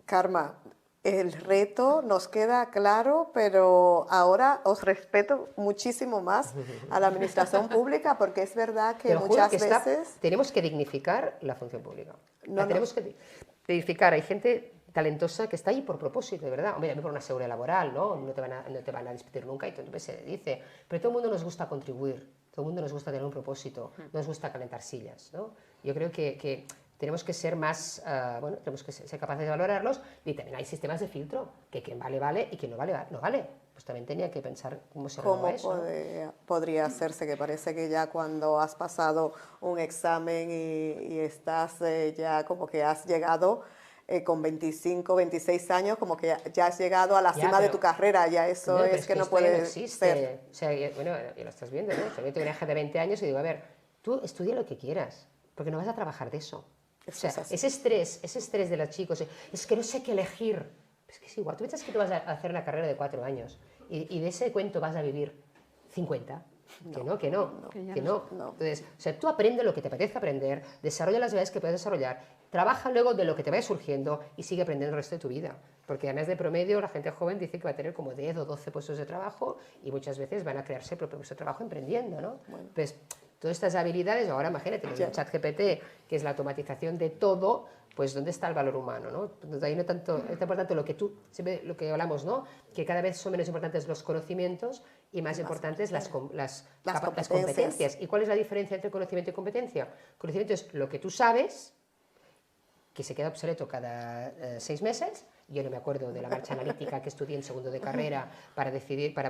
Karma, el reto nos queda claro, pero ahora os respeto muchísimo más a la administración pública porque es verdad que muchas veces... Tenemos que dignificar la función pública. Tenemos que dignificar. Hay gente talentosa que está ahí por propósito, de verdad. Hombre, por una seguridad laboral, ¿no? No te van a despedir nunca y entonces se dice. Pero todo el mundo nos gusta contribuir, todo el mundo nos gusta tener un propósito, nos gusta calentar sillas, ¿no? Yo creo que tenemos que ser más, tenemos que ser capaces de valorarlos y también hay sistemas de filtro, que quien vale, vale y quien no vale, no vale. Pues también tenía que pensar cómo se renova eso. ¿Cómo podría hacerse? Que parece que ya cuando has pasado un examen y estás ya como que has llegado con 25, 26 años, como que ya has llegado a la cima de tu carrera, ya eso es que no puede ser. O sea, bueno, ya lo estás viendo, ¿no? Yo tengo una hija de 20 años y digo, a ver, tú estudia lo que quieras, porque no vas a trabajar de eso. O sea, ese estrés de los chicos, es que no sé qué elegir. Es que es igual, tú piensas que tú vas a hacer una carrera de 4 años y de ese cuento vas a vivir 50. Que no, que no, Que ya que no. no. Entonces, o sea, tú aprendes lo que te apetece aprender, desarrolla las habilidades que puedes desarrollar, trabaja luego de lo que te vaya surgiendo y sigue aprendiendo el resto de tu vida. Porque además de promedio, la gente joven dice que va a tener como 10 o 12 puestos de trabajo y muchas veces van a crearse el propio puesto de trabajo emprendiendo, ¿no? Pues todas estas habilidades, ahora imagínate, el ChatGPT, que es la automatización de todo, pues ¿dónde está el valor humano? ¿No? Entonces, ahí no tanto, es importante lo que tú, siempre lo que hablamos, ¿no? Que cada vez son menos importantes los conocimientos y más importantes las competencias. ¿Y cuál es la diferencia entre conocimiento y competencia? Conocimiento es lo que tú sabes, que se queda obsoleto cada 6 meses. Yo no me acuerdo de la marcha analítica que estudié en segundo de carrera para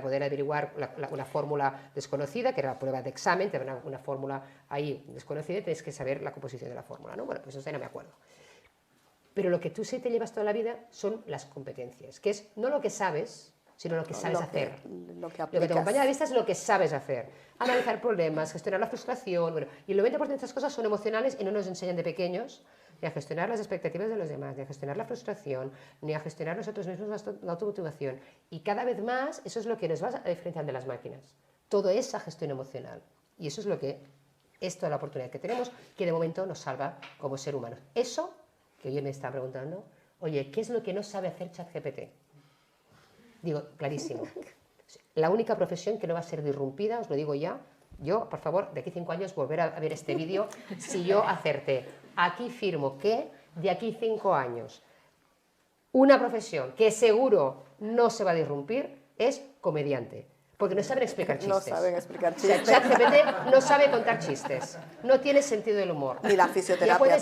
poder averiguar una fórmula desconocida, que era la prueba de examen, te dan una fórmula ahí desconocida y tienes que saber la composición de la fórmula, ¿no? Bueno, pues eso ya no me acuerdo. Pero lo que tú sí te llevas toda la vida son las competencias, que es no lo que sabes, sino lo que sabes hacer. Lo que te acompaña a la vista es lo que sabes hacer. Analizar problemas, gestionar la frustración. Bueno, y el 90% de estas cosas son emocionales y no nos enseñan de pequeños ni a gestionar las expectativas de los demás, ni a gestionar la frustración, ni a gestionar nosotros mismos la automotivación. Y cada vez más eso es lo que nos va a diferenciar de las máquinas. Toda esa gestión emocional. Y eso es lo que es toda la oportunidad que tenemos, que de momento nos salva como ser humanos. Eso, que hoy me está preguntando, oye, ¿qué es lo que no sabe hacer ChatGPT? Digo, clarísimo. La única profesión que no va a ser disrumpida, os lo digo ya, yo, por favor, de aquí 5 años volver a ver este vídeo, si yo acerté. Aquí firmo que de aquí 5 años una profesión que seguro no se va a disrumpir es comediante. Porque no saben explicar chistes. No saben explicar chistes. O sea, ChatGPT no sabe contar chistes. No tiene sentido del humor. Ni la fisioterapia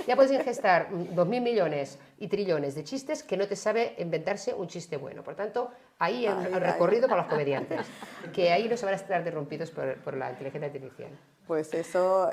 Ya puedes ingestar 2.000 millones y trillones de chistes que no te sabe inventarse un chiste bueno. Por tanto, ahí el recorrido para los comediantes. Que ahí no se van a estar derrumpidos por la inteligencia artificial. Pues eso,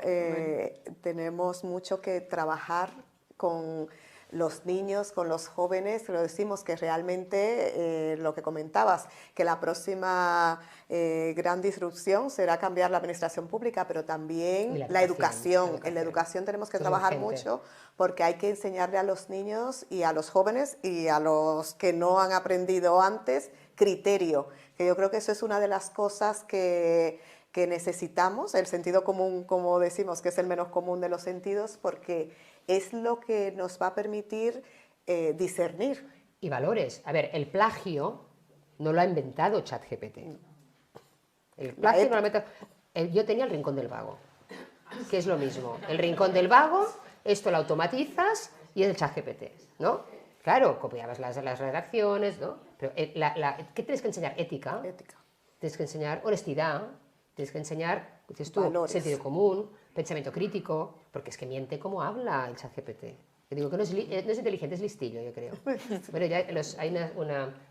tenemos mucho que trabajar con los niños, con los jóvenes, lo decimos que realmente lo que comentabas, que la próxima gran disrupción será cambiar la administración pública, pero también la educación. En la educación tenemos que trabajar mucho porque hay que enseñarle a los niños y a los jóvenes y a los que no han aprendido antes criterio, que yo creo que eso es una de las cosas que necesitamos, el sentido común, como decimos, que es el menos común de los sentidos, porque es lo que nos va a permitir discernir. Y valores. A ver, el plagio no lo ha inventado ChatGPT. El plagio no lo ha inventado. Yo tenía el Rincón del Vago, que es lo mismo. El Rincón del Vago, esto lo automatizas y es el ChatGPT, ¿no? Claro, copiabas las redacciones, ¿no? Pero ¿qué tienes que enseñar? Ética. Tienes que enseñar honestidad. Tienes que enseñar, dices tú, valores. Sentido común, pensamiento crítico, porque es que miente como habla el ChatGPT. Yo digo que no es inteligente, es listillo, yo creo. Bueno, ya hay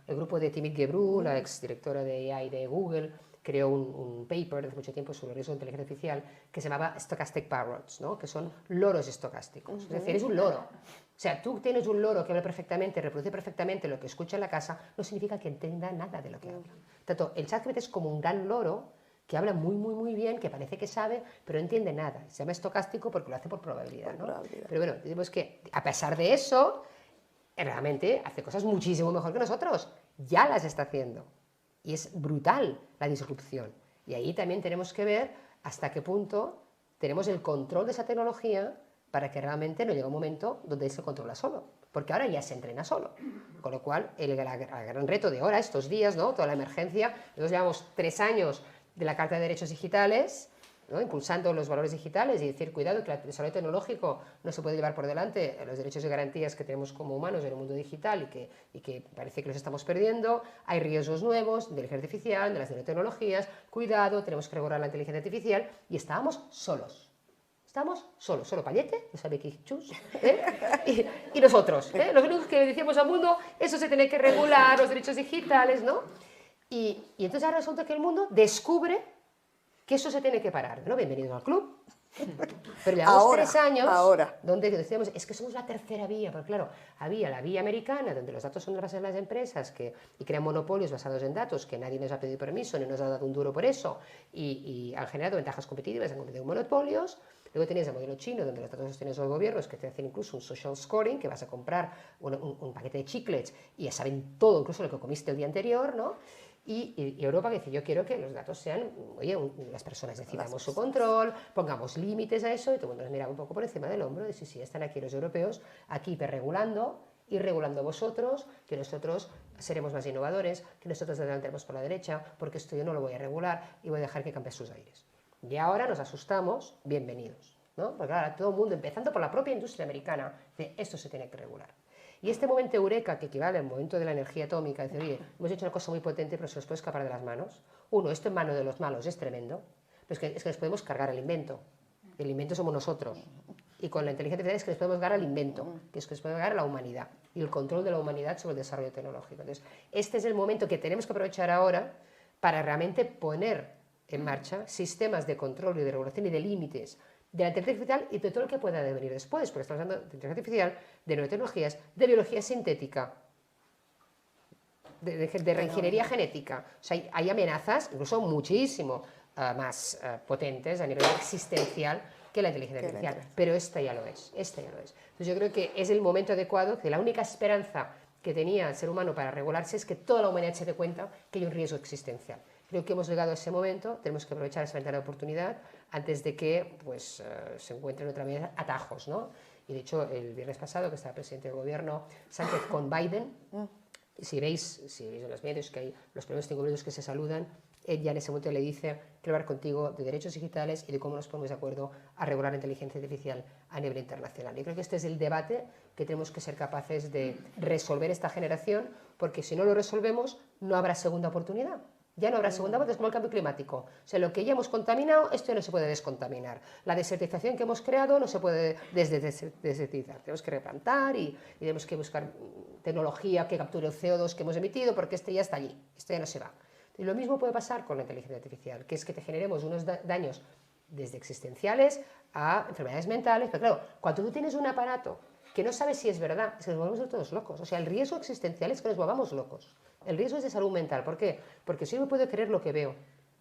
el grupo de Timid Gebru, la exdirectora de AI de Google, creó un paper hace mucho tiempo sobre el riesgo de inteligencia artificial que se llamaba Stochastic Parrots, ¿no? Que son loros estocásticos. Es decir, es un loro. O sea, tú tienes un loro que habla perfectamente, reproduce perfectamente lo que escucha en la casa, no significa que entienda nada de lo que habla. Tanto, el ChatGPT es como un gran loro que habla muy, muy, muy bien, que parece que sabe, pero no entiende nada. Se llama estocástico porque lo hace por probabilidad, ¿no? Pero bueno, decimos que a pesar de eso, realmente hace cosas muchísimo mejor que nosotros. Ya las está haciendo. Y es brutal la disrupción. Y ahí también tenemos que ver hasta qué punto tenemos el control de esa tecnología para que realmente no llegue un momento donde se controla solo. Porque ahora ya se entrena solo. Con lo cual, el gran reto de ahora, estos días, ¿no? Toda la emergencia, nosotros llevamos 3 años de la Carta de Derechos Digitales, ¿no? Impulsando los valores digitales y decir, cuidado, que el desarrollo tecnológico no se puede llevar por delante los derechos y garantías que tenemos como humanos en el mundo digital y que parece que los estamos perdiendo. Hay riesgos nuevos de inteligencia artificial, de las nanotecnologías, cuidado, tenemos que regular la inteligencia artificial y estábamos solos. Estamos solos, solo Payete, no sabe qué chus, y nosotros, los únicos que decíamos al mundo, eso se tiene que regular, los derechos digitales, ¿no? Y entonces ahora resulta que el mundo descubre que eso se tiene que parar, ¿no? Bienvenidos al club. Pero llevamos 3 años donde decíamos, es que somos la tercera vía, porque claro, había la vía americana, donde los datos son las bases de las empresas y crean monopolios basados en datos, que nadie nos ha pedido permiso, ni nos ha dado un duro por eso, y han generado ventajas competitivas, han convertido en monopolios. Luego tenías el modelo chino, donde los datos los tienes los gobiernos, que te hacen incluso un social scoring, que vas a comprar un paquete de chiclets y ya saben todo, incluso lo que comiste el día anterior, ¿no? y Europa que dice, yo quiero que los datos sean, oye, las personas decidamos su control, pongamos límites a eso, y todo el mundo nos miraba un poco por encima del hombro, y dice, sí, están aquí los europeos, aquí hiperregulando, y regulando vosotros, que nosotros seremos más innovadores, que nosotros adelantaremos por la derecha, porque esto yo no lo voy a regular y voy a dejar que cambie sus aires. Y ahora nos asustamos, bienvenidos, ¿no? Porque ahora todo el mundo, empezando por la propia industria americana, dice, esto se tiene que regular. Y este momento eureka, que equivale al momento de la energía atómica, dice, oye, hemos hecho una cosa muy potente, pero se nos puede escapar de las manos. Uno, esto en manos de los malos es tremendo, pero es que les podemos cargar el invento. El invento somos nosotros. Y con la inteligencia artificial es que les podemos dar al invento, que es que les podemos dar a la humanidad y el control de la humanidad sobre el desarrollo tecnológico. Entonces, este es el momento que tenemos que aprovechar ahora para realmente poner en marcha sistemas de control y de regulación y de límites de la inteligencia artificial y de todo lo que pueda venir después, porque estamos hablando de inteligencia artificial, de nanotecnologías, de biología sintética, de reingeniería genética. O sea, hay amenazas, incluso muchísimo más potentes a nivel existencial que la inteligencia artificial, pero esta ya lo es, esta ya lo es. Entonces yo creo que es el momento adecuado, que la única esperanza que tenía el ser humano para regularse es que toda la humanidad se dé cuenta que hay un riesgo existencial. Creo que hemos llegado a ese momento, tenemos que aprovechar esa ventana de oportunidad antes de que pues, se encuentren otra vez atajos, ¿no? Y de hecho, el viernes pasado, que estaba el presidente del gobierno Sánchez con Biden, si veis en los medios que hay los primeros 5 minutos que se saludan, él ya en ese momento le dice, quiero hablar contigo de derechos digitales y de cómo nos ponemos de acuerdo a regular la inteligencia artificial a nivel internacional. Yo creo que este es el debate que tenemos que ser capaces de resolver esta generación, porque si no lo resolvemos, no habrá segunda oportunidad. Ya no habrá segunda oportunidad, es como el cambio climático. O sea, lo que ya hemos contaminado, esto ya no se puede descontaminar. La desertización que hemos creado no se puede desertizar. Tenemos que replantar y tenemos que buscar tecnología que capture el CO2 que hemos emitido, porque este ya está allí, este ya no se va. Y lo mismo puede pasar con la inteligencia artificial, que es que te generemos unos daños desde existenciales a enfermedades mentales. Pero claro, cuando tú tienes un aparato que no sabes si es verdad, es que nos volvemos todos locos. O sea, el riesgo existencial es que nos volvamos locos. El riesgo es de salud mental. ¿Por qué? Porque si yo no puedo creer lo que veo,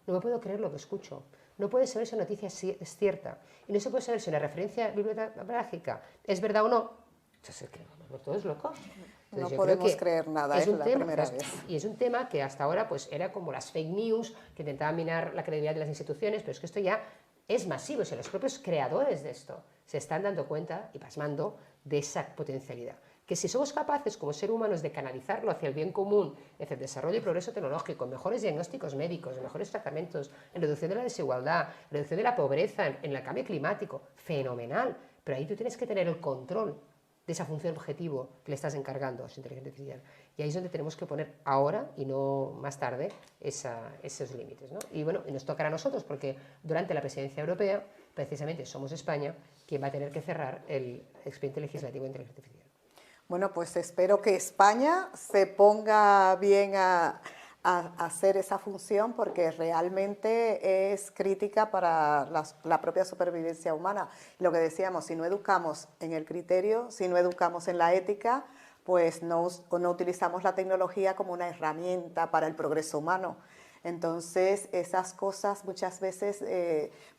no me puedo creer lo que escucho, no puedo saber si una noticia es cierta, y no se puede saber si una referencia bibliográfica es verdad o no, entonces es que nos volvemos todos locos. Entonces, no podemos creer nada, es la primera vez. Y es un tema que hasta ahora pues, era como las fake news, que intentaban minar la credibilidad de las instituciones, pero es que esto ya es masivo. O sea, los propios creadores de esto se están dando cuenta y pasmando de esa potencialidad. Que si somos capaces como seres humanos de canalizarlo hacia el bien común, hacia el desarrollo y progreso tecnológico, en mejores diagnósticos médicos, en mejores tratamientos, en reducción de la desigualdad, en reducción de la pobreza, en el cambio climático, fenomenal. Pero ahí tú tienes que tener el control de esa función objetivo que le estás encargando a su inteligencia artificial. Y ahí es donde tenemos que poner ahora y no más tarde esos límites, ¿no? Y bueno, y nos tocará a nosotros, porque durante la presidencia europea, precisamente somos España quien va a tener que cerrar el expediente legislativo de inteligencia artificial. Bueno, pues espero que España se ponga bien a hacer esa función, porque realmente es crítica para la propia supervivencia humana. Lo que decíamos, si no educamos en el criterio, si no educamos en la ética, pues no utilizamos la tecnología como una herramienta para el progreso humano. Entonces, esas cosas muchas veces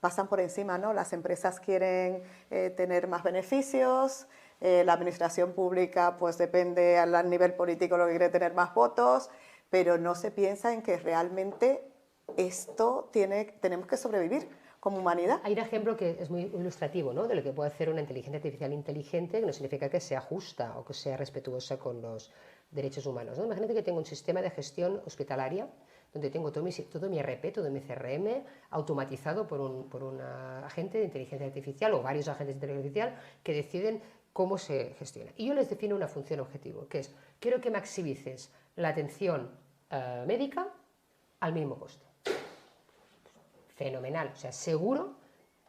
pasan por encima, ¿no? Las empresas quieren tener más beneficios, la administración pública pues depende al nivel político lo que quiere tener más votos, pero no se piensa en que realmente esto tenemos que sobrevivir como humanidad. Hay un ejemplo que es muy ilustrativo, ¿no?, de lo que puede hacer una inteligencia artificial inteligente, que no significa que sea justa o que sea respetuosa con los derechos humanos, ¿no? Imagínate que tengo un sistema de gestión hospitalaria donde tengo todo mi RP, todo mi CRM automatizado por un agente de inteligencia artificial o varios agentes de inteligencia artificial que deciden cómo se gestiona. Y yo les defino una función objetivo, que es, quiero que maximices la atención médica al mínimo coste. Fenomenal, o sea, seguro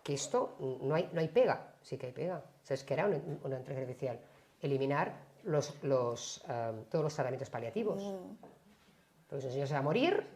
que esto no hay pega, sí que hay pega. O sea, es que era una inteligencia artificial. Eliminar todos los tratamientos paliativos. Porque si un señor se va a morir,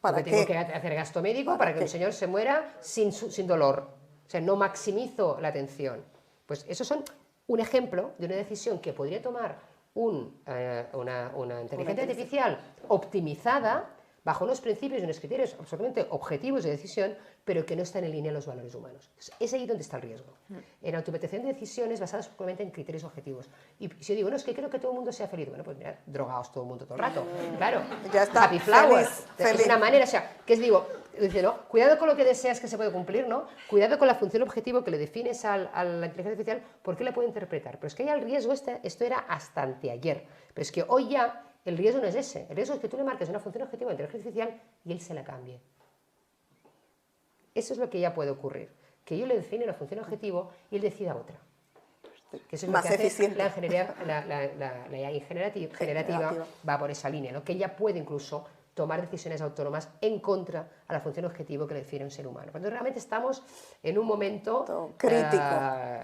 porque tengo que hacer gasto médico para que un señor se muera sin dolor. O sea, no maximizo la atención. Pues esos son un ejemplo de una decisión que podría tomar una inteligencia artificial optimizada bajo unos principios y unos criterios absolutamente objetivos de decisión, pero que no están en línea con los valores humanos. Es ahí donde está el riesgo. En automatización de decisiones basadas simplemente en criterios objetivos. Y si yo digo, no, es que quiero que todo el mundo sea feliz, bueno, pues mira, drogaos todo el mundo todo el rato. Claro, ya está, happy flower. feliz. Es una manera, o sea, que es digo, dice, ¿no? Cuidado con lo que deseas que se puede cumplir, ¿no? Cuidado con la función objetivo que le defines a la inteligencia artificial, porque la puede interpretar. Pero es que ya el riesgo esto era hasta anteayer. Pero es que hoy ya el riesgo no es ese. El riesgo es que tú le marques una función objetiva de inteligencia artificial y él se la cambie. Eso es lo que ya puede ocurrir. Que yo le define una función objetivo y él decida otra. Que eso es más lo que eficiente. hace la AI generativa va por esa línea, ¿no? Que ella puede incluso tomar decisiones autónomas en contra a la función objetivo que le define un ser humano. Entonces realmente estamos en un momento crítico,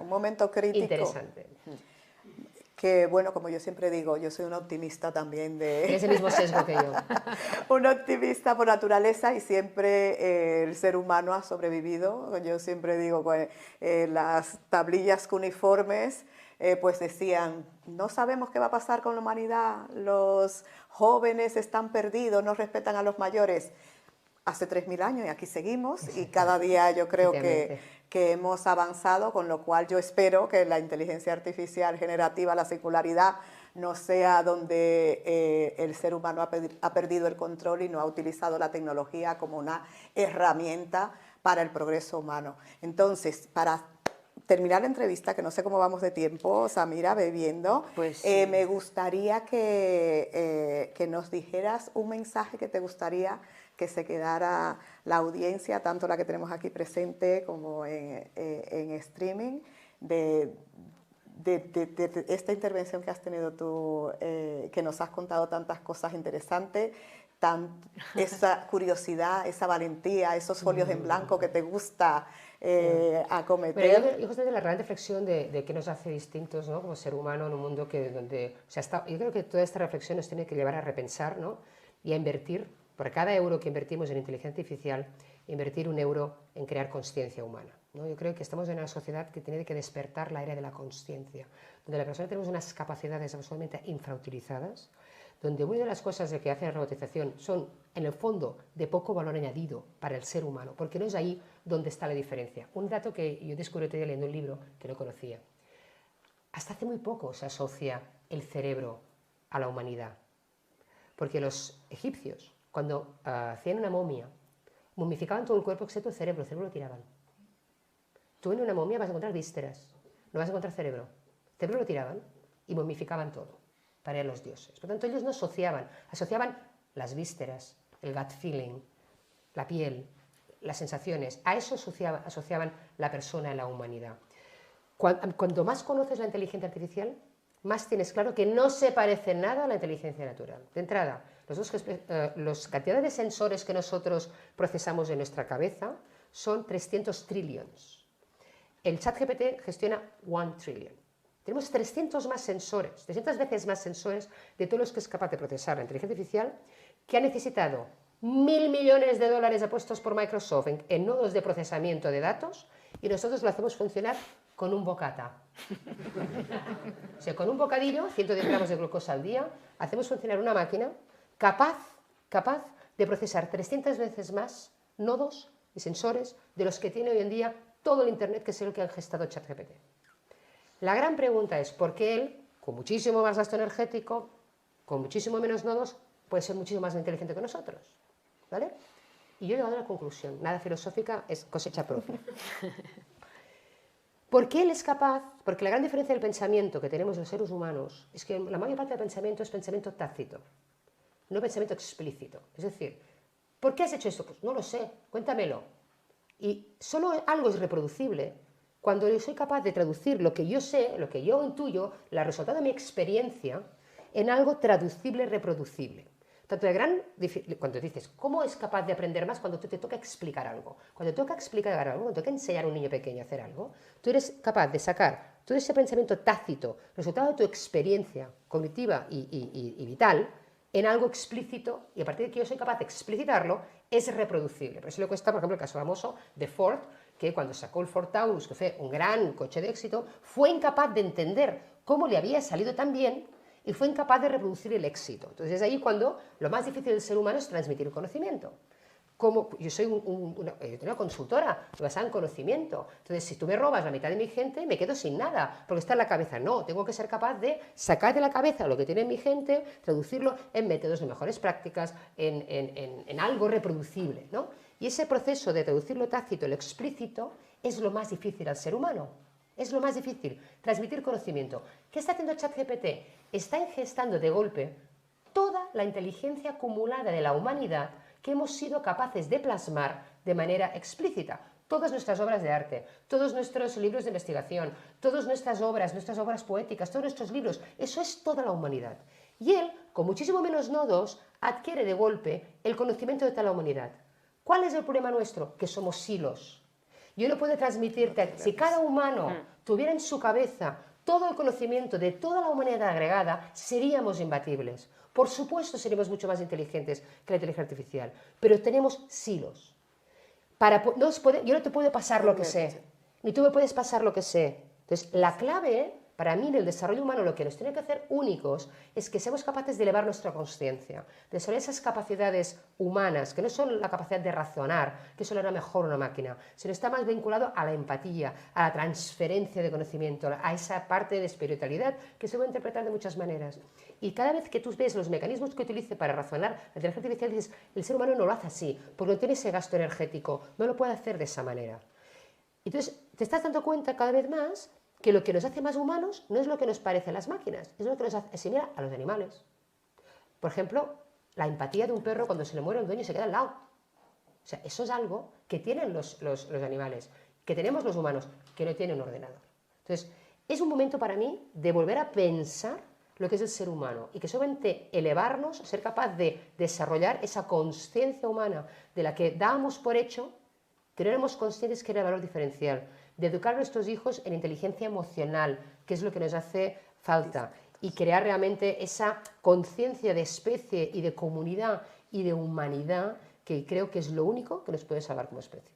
un momento crítico. Interesante. Que bueno, como yo siempre digo, yo soy una optimista también Tienes el mismo sesgo que yo. Un optimista por naturaleza y siempre el ser humano ha sobrevivido. Yo siempre digo que las tablillas cuneiformes pues decían, no sabemos qué va a pasar con la humanidad, los jóvenes están perdidos, no respetan a los mayores. Hace 3000 años y aquí seguimos y cada día yo creo que hemos avanzado, con lo cual yo espero que la inteligencia artificial generativa, la singularidad, no sea donde el ser humano ha perdido el control y no ha utilizado la tecnología como una herramienta para el progreso humano. Entonces, para terminar la entrevista, que no sé cómo vamos de tiempo, Samira, bebiendo, pues, me gustaría que nos dijeras un mensaje que te gustaría que se quedara la audiencia, tanto la que tenemos aquí presente como en streaming, de esta intervención que has tenido tú, que nos has contado tantas cosas interesantes, esa curiosidad, esa valentía, esos folios en blanco que te gusta acometer. Pero yo justamente la gran reflexión de qué nos hace distintos, ¿no? Como ser humano en un mundo donde... O sea, yo creo que toda esta reflexión nos tiene que llevar a repensar, ¿no? Y a invertir. Por cada euro que invertimos en inteligencia artificial, invertir un euro en crear consciencia humana, ¿no? Yo creo que estamos en una sociedad que tiene que despertar la era de la consciencia, donde la persona tenemos unas capacidades absolutamente infrautilizadas, donde una de las cosas de que hace la robotización son, en el fondo, de poco valor añadido para el ser humano, porque no es ahí donde está la diferencia. Un dato que yo descubrí otro día leyendo un libro que no conocía. Hasta hace muy poco se asocia el cerebro a la humanidad, porque los egipcios, cuando hacían una momia, momificaban todo el cuerpo excepto el cerebro lo tiraban. Tú en una momia vas a encontrar vísceras, no vas a encontrar cerebro. El cerebro lo tiraban y momificaban todo para los dioses. Por tanto, ellos no asociaban las vísceras, el gut feeling, la piel, las sensaciones, a eso asociaban la persona en la humanidad. Cuanto más conoces la inteligencia artificial, más tienes claro que no se parece nada a la inteligencia natural. De entrada, las cantidades de sensores que nosotros procesamos en nuestra cabeza son 300 trillions. El ChatGPT gestiona 1 trillion. Tenemos 300 más sensores, 300 veces más sensores de todos los que es capaz de procesar la inteligencia artificial, que ha necesitado $1.000 millones apuestos por Microsoft en nodos de procesamiento de datos, y nosotros lo hacemos funcionar con un bocata. O sea, con un bocadillo, 110 gramos de glucosa al día, hacemos funcionar una máquina capaz de procesar 300 veces más nodos y sensores de los que tiene hoy en día todo el Internet, que es el que ha gestado ChatGPT. La gran pregunta es, ¿por qué él, con muchísimo más gasto energético, con muchísimo menos nodos, puede ser muchísimo más inteligente que nosotros? ¿Vale? Y yo he llegado a la conclusión, nada filosófica, es cosecha propia. ¿Por qué él es capaz? Porque la gran diferencia del pensamiento que tenemos los seres humanos es que la mayor parte del pensamiento es pensamiento tácito, no pensamiento explícito. Es decir, ¿por qué has hecho esto? Pues no lo sé, cuéntamelo. Y solo algo es reproducible cuando yo soy capaz de traducir lo que yo sé, lo que yo intuyo, el resultado de mi experiencia, en algo traducible, reproducible. Tanto cuando dices, ¿cómo es capaz de aprender más cuando te toca explicar algo? Cuando te toca explicar algo, cuando te toca enseñar a un niño pequeño a hacer algo, tú eres capaz de sacar todo ese pensamiento tácito, resultado de tu experiencia cognitiva y vital, en algo explícito, y a partir de que yo soy capaz de explicitarlo, es reproducible. Por eso le cuesta, por ejemplo, el caso famoso de Ford, que cuando sacó el Ford Taurus, que fue un gran coche de éxito, fue incapaz de entender cómo le había salido tan bien y fue incapaz de reproducir el éxito. Entonces es ahí cuando lo más difícil del ser humano es transmitir conocimiento. Yo soy una consultora basada en conocimiento. Entonces, si tú me robas la mitad de mi gente, me quedo sin nada, porque está en la cabeza. No, tengo que ser capaz de sacar de la cabeza lo que tiene mi gente, traducirlo en métodos de mejores prácticas, en algo reproducible, ¿no? Y ese proceso de traducir lo tácito en lo explícito es lo más difícil al ser humano. Es lo más difícil, transmitir conocimiento. ¿Qué está haciendo ChatGPT? Está ingestando de golpe toda la inteligencia acumulada de la humanidad que hemos sido capaces de plasmar de manera explícita. Todas nuestras obras de arte, todos nuestros libros de investigación, todas nuestras obras poéticas, todos nuestros libros, eso es toda la humanidad. Y él, con muchísimo menos nodos, adquiere de golpe el conocimiento de toda la humanidad. ¿Cuál es el problema nuestro? Que somos silos. Yo no puedo transmitirte, si cada humano tuviera en su cabeza todo el conocimiento de toda la humanidad agregada, seríamos imbatibles. Por supuesto, seremos mucho más inteligentes que la inteligencia artificial, pero tenemos silos. Yo no te puedo pasar lo que sé, ni tú me puedes pasar lo que sé. Entonces, la clave, para mí, en el desarrollo humano, lo que nos tiene que hacer únicos es que seamos capaces de elevar nuestra consciencia, de desarrollar esas capacidades humanas, que no son la capacidad de razonar, que eso lo hará mejor una máquina, sino está más vinculado a la empatía, a la transferencia de conocimiento, a esa parte de espiritualidad que se puede interpretar de muchas maneras. Y cada vez que tú ves los mecanismos que utilice para razonar la inteligencia artificial, dices, el ser humano no lo hace así, porque no tiene ese gasto energético, no lo puede hacer de esa manera. Entonces, te estás dando cuenta cada vez más que lo que nos hace más humanos no es lo que nos parece a las máquinas, es lo que nos hace similar a los animales. Por ejemplo, la empatía de un perro cuando se le muere el dueño y se queda al lado. O sea, eso es algo que tienen los animales, que tenemos los humanos, que no tienen un ordenador. Entonces, es un momento para mí de volver a pensar lo que es el ser humano y que solamente elevarnos, ser capaz de desarrollar esa conciencia humana de la que dábamos por hecho, que no éramos conscientes que era el valor diferencial, de educar a nuestros hijos en inteligencia emocional, que es lo que nos hace falta, y crear realmente esa conciencia de especie y de comunidad y de humanidad, que creo que es lo único que nos puede salvar como especie.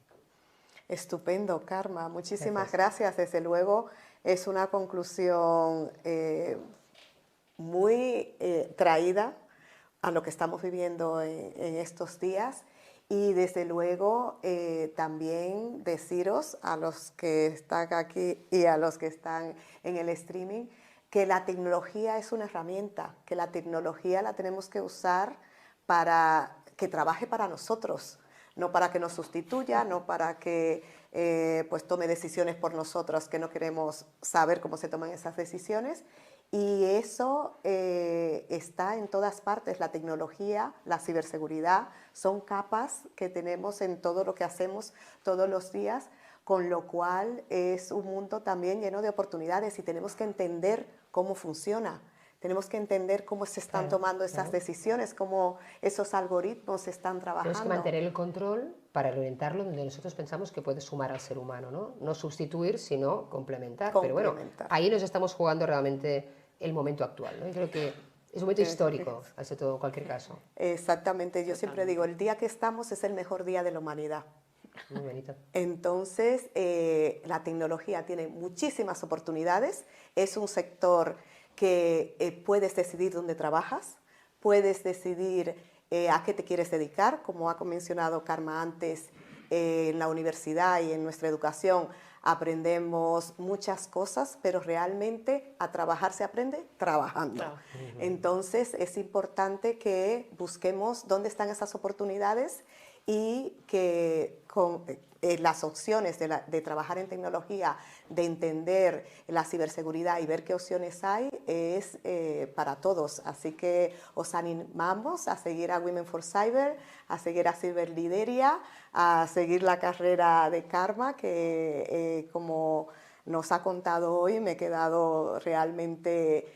Estupendo, Karma. Muchísimas gracias. Desde luego es una conclusión muy traída a lo que estamos viviendo en estos días. Y desde luego también deciros a los que están aquí y a los que están en el streaming que la tecnología es una herramienta, que la tecnología la tenemos que usar para que trabaje para nosotros, no para que nos sustituya, no para que pues tome decisiones por nosotros, que no queremos saber cómo se toman esas decisiones. Y eso está en todas partes, la tecnología, la ciberseguridad, son capas que tenemos en todo lo que hacemos todos los días, con lo cual es un mundo también lleno de oportunidades y tenemos que entender cómo funciona, tenemos que entender cómo se están tomando esas decisiones, cómo esos algoritmos se están trabajando. Tenemos que mantener el control para orientarlo donde nosotros pensamos que puede sumar al ser humano, ¿no? No sustituir, sino complementar. Pero bueno, ahí nos estamos jugando realmente el momento actual, ¿no? Y creo que es un momento histórico, hace todo, en cualquier caso. Exactamente, yo siempre digo, el día que estamos es el mejor día de la humanidad. Muy bonito. Entonces, la tecnología tiene muchísimas oportunidades, es un sector que puedes decidir dónde trabajas, puedes decidir a qué te quieres dedicar, como ha mencionado Karma antes, en la universidad y en nuestra educación aprendemos muchas cosas, pero realmente a trabajar se aprende trabajando. Entonces es importante que busquemos dónde están esas oportunidades y que con las opciones de trabajar en tecnología, de entender la ciberseguridad y ver qué opciones hay, es para todos. Así que os animamos a seguir a Women for Cyber, a seguir a Ciberlideria, a seguir la carrera de Karma, que como nos ha contado hoy me he quedado realmente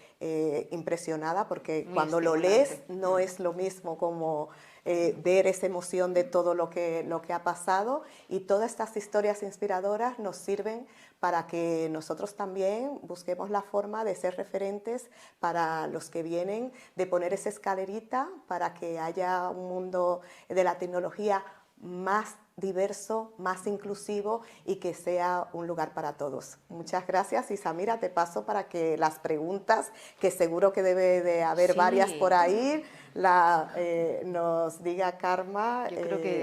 impresionada, porque cuando lo lees no es lo mismo como ver esa emoción de todo lo que ha pasado, y todas estas historias inspiradoras nos sirven para que nosotros también busquemos la forma de ser referentes para los que vienen, de poner esa escalerita para que haya un mundo de la tecnología más diverso, más inclusivo y que sea un lugar para todos. Muchas gracias y Samira, te paso para que las preguntas, que seguro que debe de haber varias por ahí, nos diga Karma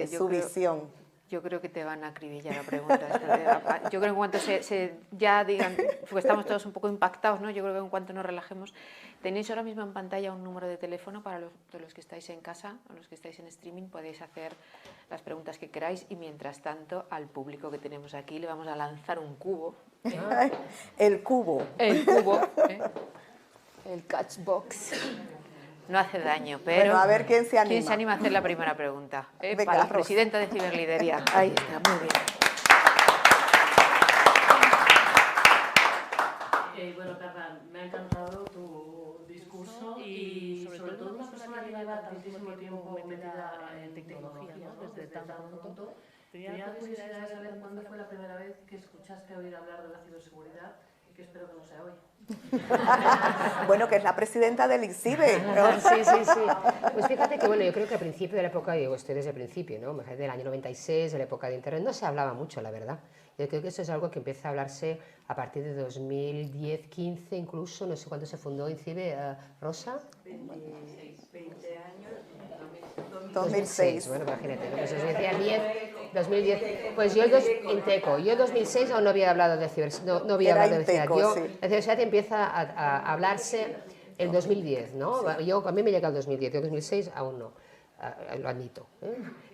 su visión. Yo creo que te van a acribillar a preguntas. Yo creo que en cuanto ya digan, porque estamos todos un poco impactados, ¿no? Yo creo que en cuanto nos relajemos, tenéis ahora mismo en pantalla un número de teléfono para los que estáis en casa o los que estáis en streaming, podéis hacer las preguntas que queráis y mientras tanto al público que tenemos aquí le vamos a lanzar un cubo. El cubo. El cubo. El catchbox. No hace daño, pero... Bueno, a ver quién se anima. ¿Quién se anima a hacer la primera pregunta? Venga, para la Rosa. presidenta de Ciberlidería. Ahí está, muy bien. Bueno, Carla, me ha encantado tu discurso y sobre todo una persona que lleva tantísimo tiempo metida en tecnología, ¿no? Desde tan pronto. Tenía curiosidad de saber cuándo fue la primera vez que escuchaste oír hablar de la ciberseguridad y que espero que no sea hoy. Bueno, que es la presidenta del INCIBE. Sí. Pues fíjate que, bueno, yo creo que al principio de la época, digo usted desde el principio, ¿no? Del año 96, de la época de Internet, no se hablaba mucho, la verdad. Yo creo que eso es algo que empieza a hablarse a partir de 2010, 15 incluso, no sé cuándo se fundó INCIBE, Rosa. 20 años. 2006. Bueno, imagínate, ¿no? Pues 2010, pues yo en 2006 aún no había hablado de ciberseguridad, no había hablado de ciberseguridad. La ciberseguridad empieza a hablarse en 2010, ¿no? A mí me llega el 2010, yo en 2006 aún no, lo admito.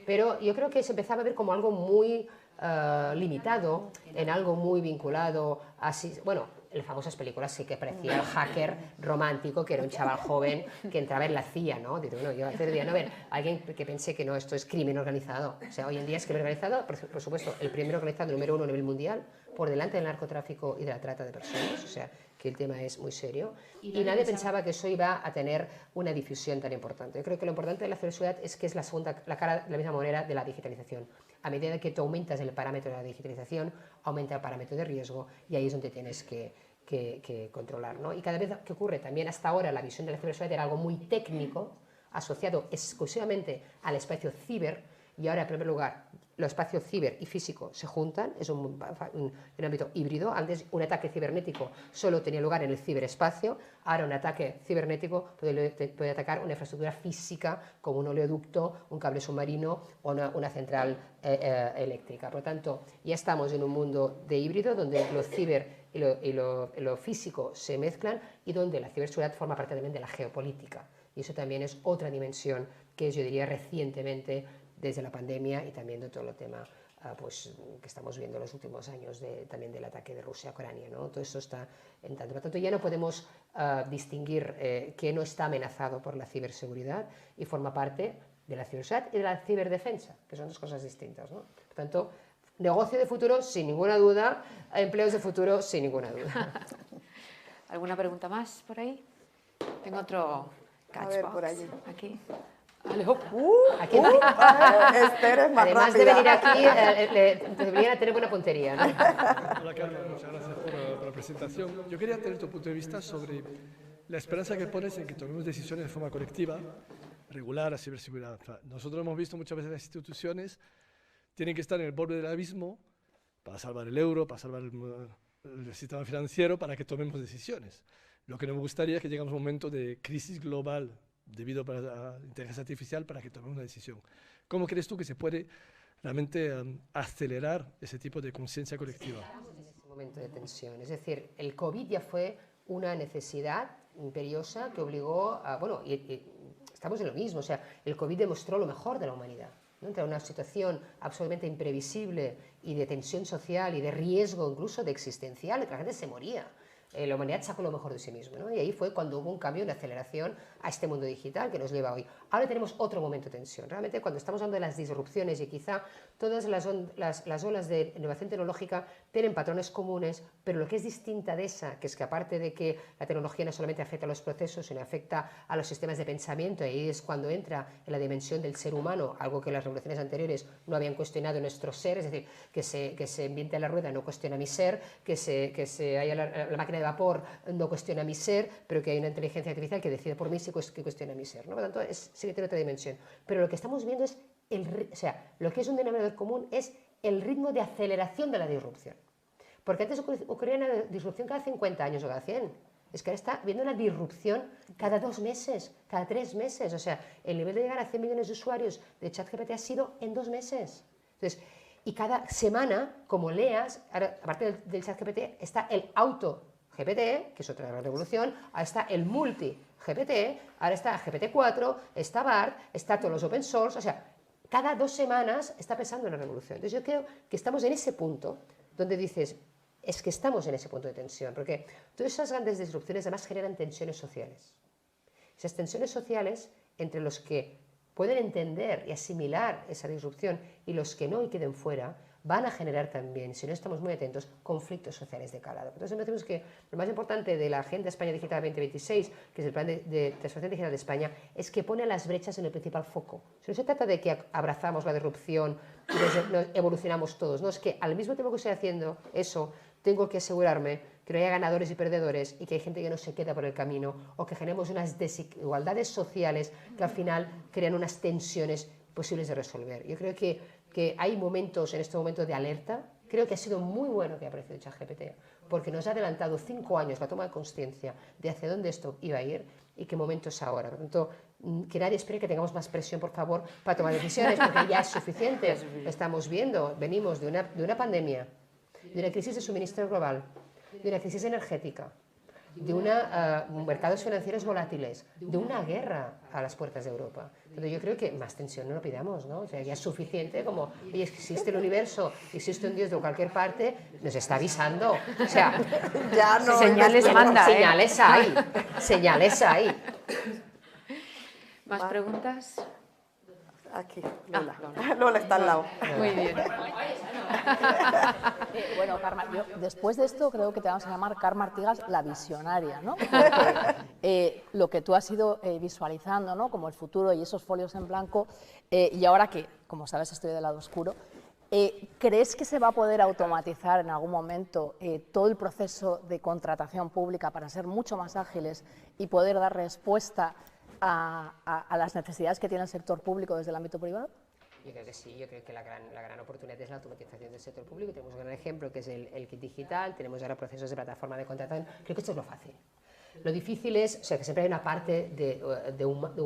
Pero yo creo que se empezaba a ver como algo muy limitado, en algo muy vinculado a... Bueno, en las famosas películas sí que parecía el hacker romántico, que era un chaval joven que entraba en la CIA, ¿no? Digo, bueno, yo diría, no, ver, alguien que piense que no, esto es crimen organizado. O sea, hoy en día es crimen organizado, por supuesto, el crimen organizado número 1 a nivel mundial, por delante del narcotráfico y de la trata de personas, o sea, que el tema es muy serio. Y nadie pensaba que eso iba a tener una difusión tan importante. Yo creo que lo importante de la ciberseguridad es que es la cara de la misma manera de la digitalización. A medida que tú aumentas el parámetro de la digitalización, aumenta el parámetro de riesgo y ahí es donde tienes que controlar, ¿no? Y cada vez que ocurre, también hasta ahora la visión de la ciberseguridad era algo muy técnico, asociado exclusivamente al espacio ciber, y ahora en primer lugar los espacios ciber y físico se juntan, es un ámbito híbrido. Antes un ataque cibernético solo tenía lugar en el ciberespacio, ahora un ataque cibernético puede atacar una infraestructura física como un oleoducto, un cable submarino o una central eléctrica. Por lo tanto, ya estamos en un mundo de híbrido donde lo ciber y lo físico se mezclan y donde la ciberseguridad forma parte también de la geopolítica. Y eso también es otra dimensión que yo diría recientemente desde la pandemia y también de todo el tema pues, que estamos viendo en los últimos años también del ataque de Rusia a Ucrania, ¿no? Todo eso está en tanto. Por lo tanto, ya no podemos distinguir que no está amenazado por la ciberseguridad y forma parte de la ciberseguridad y de la ciberdefensa, que son dos cosas distintas, ¿no? Por tanto, negocio de futuro, sin ninguna duda, empleos de futuro, sin ninguna duda. ¿Alguna pregunta más por ahí? Tengo otro catchbox. A ver, por allí. Aquí. Aquí, Esther es más además rápida. de venir aquí, debería tener buena puntería, ¿no? Hola Carla, muchas gracias por la presentación. Yo quería tener tu punto de vista sobre la esperanza que pones en que tomemos decisiones de forma colectiva, regular la ciberseguridad. O sea, nosotros hemos visto muchas veces las instituciones tienen que estar en el borde del abismo para salvar el euro, para salvar el sistema financiero, para que tomemos decisiones. Lo que nos gustaría es que lleguemos a un momento de crisis global debido a la inteligencia artificial para que tomemos una decisión. ¿Cómo crees tú que se puede realmente acelerar ese tipo de conciencia colectiva? Estamos en ese momento de tensión. Es decir, el COVID ya fue una necesidad imperiosa que obligó a... Bueno, y estamos en lo mismo. O sea, el COVID demostró lo mejor de la humanidad, ¿no? Entre una situación absolutamente imprevisible y de tensión social y de riesgo incluso de existencial, que la gente se moría. La humanidad sacó lo mejor de sí misma, ¿no? Y ahí fue cuando hubo un cambio, una aceleración a este mundo digital que nos lleva hoy. Ahora tenemos otro momento de tensión. Realmente cuando estamos hablando de las disrupciones y quizá todas las olas de innovación tecnológica tienen patrones comunes, pero lo que es distinta de esa, que es que aparte de que la tecnología no solamente afecta a los procesos, sino afecta a los sistemas de pensamiento, y ahí es cuando entra en la dimensión del ser humano, algo que las revoluciones anteriores no habían cuestionado en nuestro ser, es decir, que se invente la rueda no cuestiona mi ser, que se haya la máquina de vapor no cuestiona mi ser, pero que hay una inteligencia artificial que decide por mí si que cuestiona mi ser, ¿no? Por lo tanto, sí que tiene otra dimensión. Pero lo que estamos viendo es o sea, lo que es un denominador común es el ritmo de aceleración de la disrupción. Porque antes ocurría una disrupción cada 50 años o cada 100. Es que ahora está viendo una disrupción cada 2 meses, cada 3 meses. O sea, el nivel de llegar a 100 millones de usuarios de ChatGPT ha sido en 2 meses. Entonces, y cada semana, como leas, ahora, aparte del ChatGPT, está el auto-GPT, que es otra revolución, ahora está el multi-GPT, ahora está GPT-4, está BART, está todos los open source, o sea, cada 2 semanas está pensando en la revolución. Entonces yo creo que estamos en ese punto donde dices, es que estamos en ese punto de tensión, porque todas esas grandes disrupciones además generan tensiones sociales. Esas tensiones sociales entre los que pueden entender y asimilar esa disrupción y los que no y queden fuera, van a generar también, si no estamos muy atentos, conflictos sociales de calado. Entonces me decimos que lo más importante de la Agenda España Digital 2026, que es el plan de transformación digital de España, es que pone las brechas en el principal foco. Si no se trata de que abrazamos la disrupción y evolucionamos todos, no, es que al mismo tiempo que estoy haciendo eso, tengo que asegurarme que no haya ganadores y perdedores y que hay gente que no se queda por el camino o que generemos unas desigualdades sociales que al final crean unas tensiones posibles de resolver. Yo creo que hay momentos en este momento de alerta. Creo que ha sido muy bueno que haya aparecido ChatGPT porque nos ha adelantado 5 años la toma de conciencia de hacia dónde esto iba a ir y qué momento es ahora. Por lo tanto, que nadie espere que tengamos más presión, por favor, para tomar decisiones, porque ya es suficiente. Lo estamos viendo, venimos de una pandemia, de una crisis de suministro global, de una crisis energética, de mercados financieros volátiles, de una guerra a las puertas de Europa. Entonces yo creo que más tensión no lo pidamos, ¿no? O sea, ya es suficiente como, oye, existe el universo, existe un Dios de cualquier parte, nos está avisando. O sea, ya no, señales manda, señales hay, señales hay. ¿Más preguntas? Aquí, Lola. Lola está al lado. Muy bien. Bueno, Carme, después de esto creo que te vamos a llamar Carme Artigas la visionaria, ¿no? Porque lo que tú has ido visualizando, ¿no? Como el futuro y esos folios en blanco, y ahora que, como sabes, estoy del lado oscuro, ¿crees que se va a poder automatizar en algún momento todo el proceso de contratación pública para ser mucho más ágiles y poder dar respuesta a las necesidades que tiene el sector público desde el ámbito privado? Yo creo que sí, yo creo que la gran oportunidad es la automatización del sector público. Tenemos un gran ejemplo que es el kit digital, tenemos ahora procesos de plataforma de contratación. Creo que esto es lo fácil. Lo difícil es, o sea, que siempre hay una parte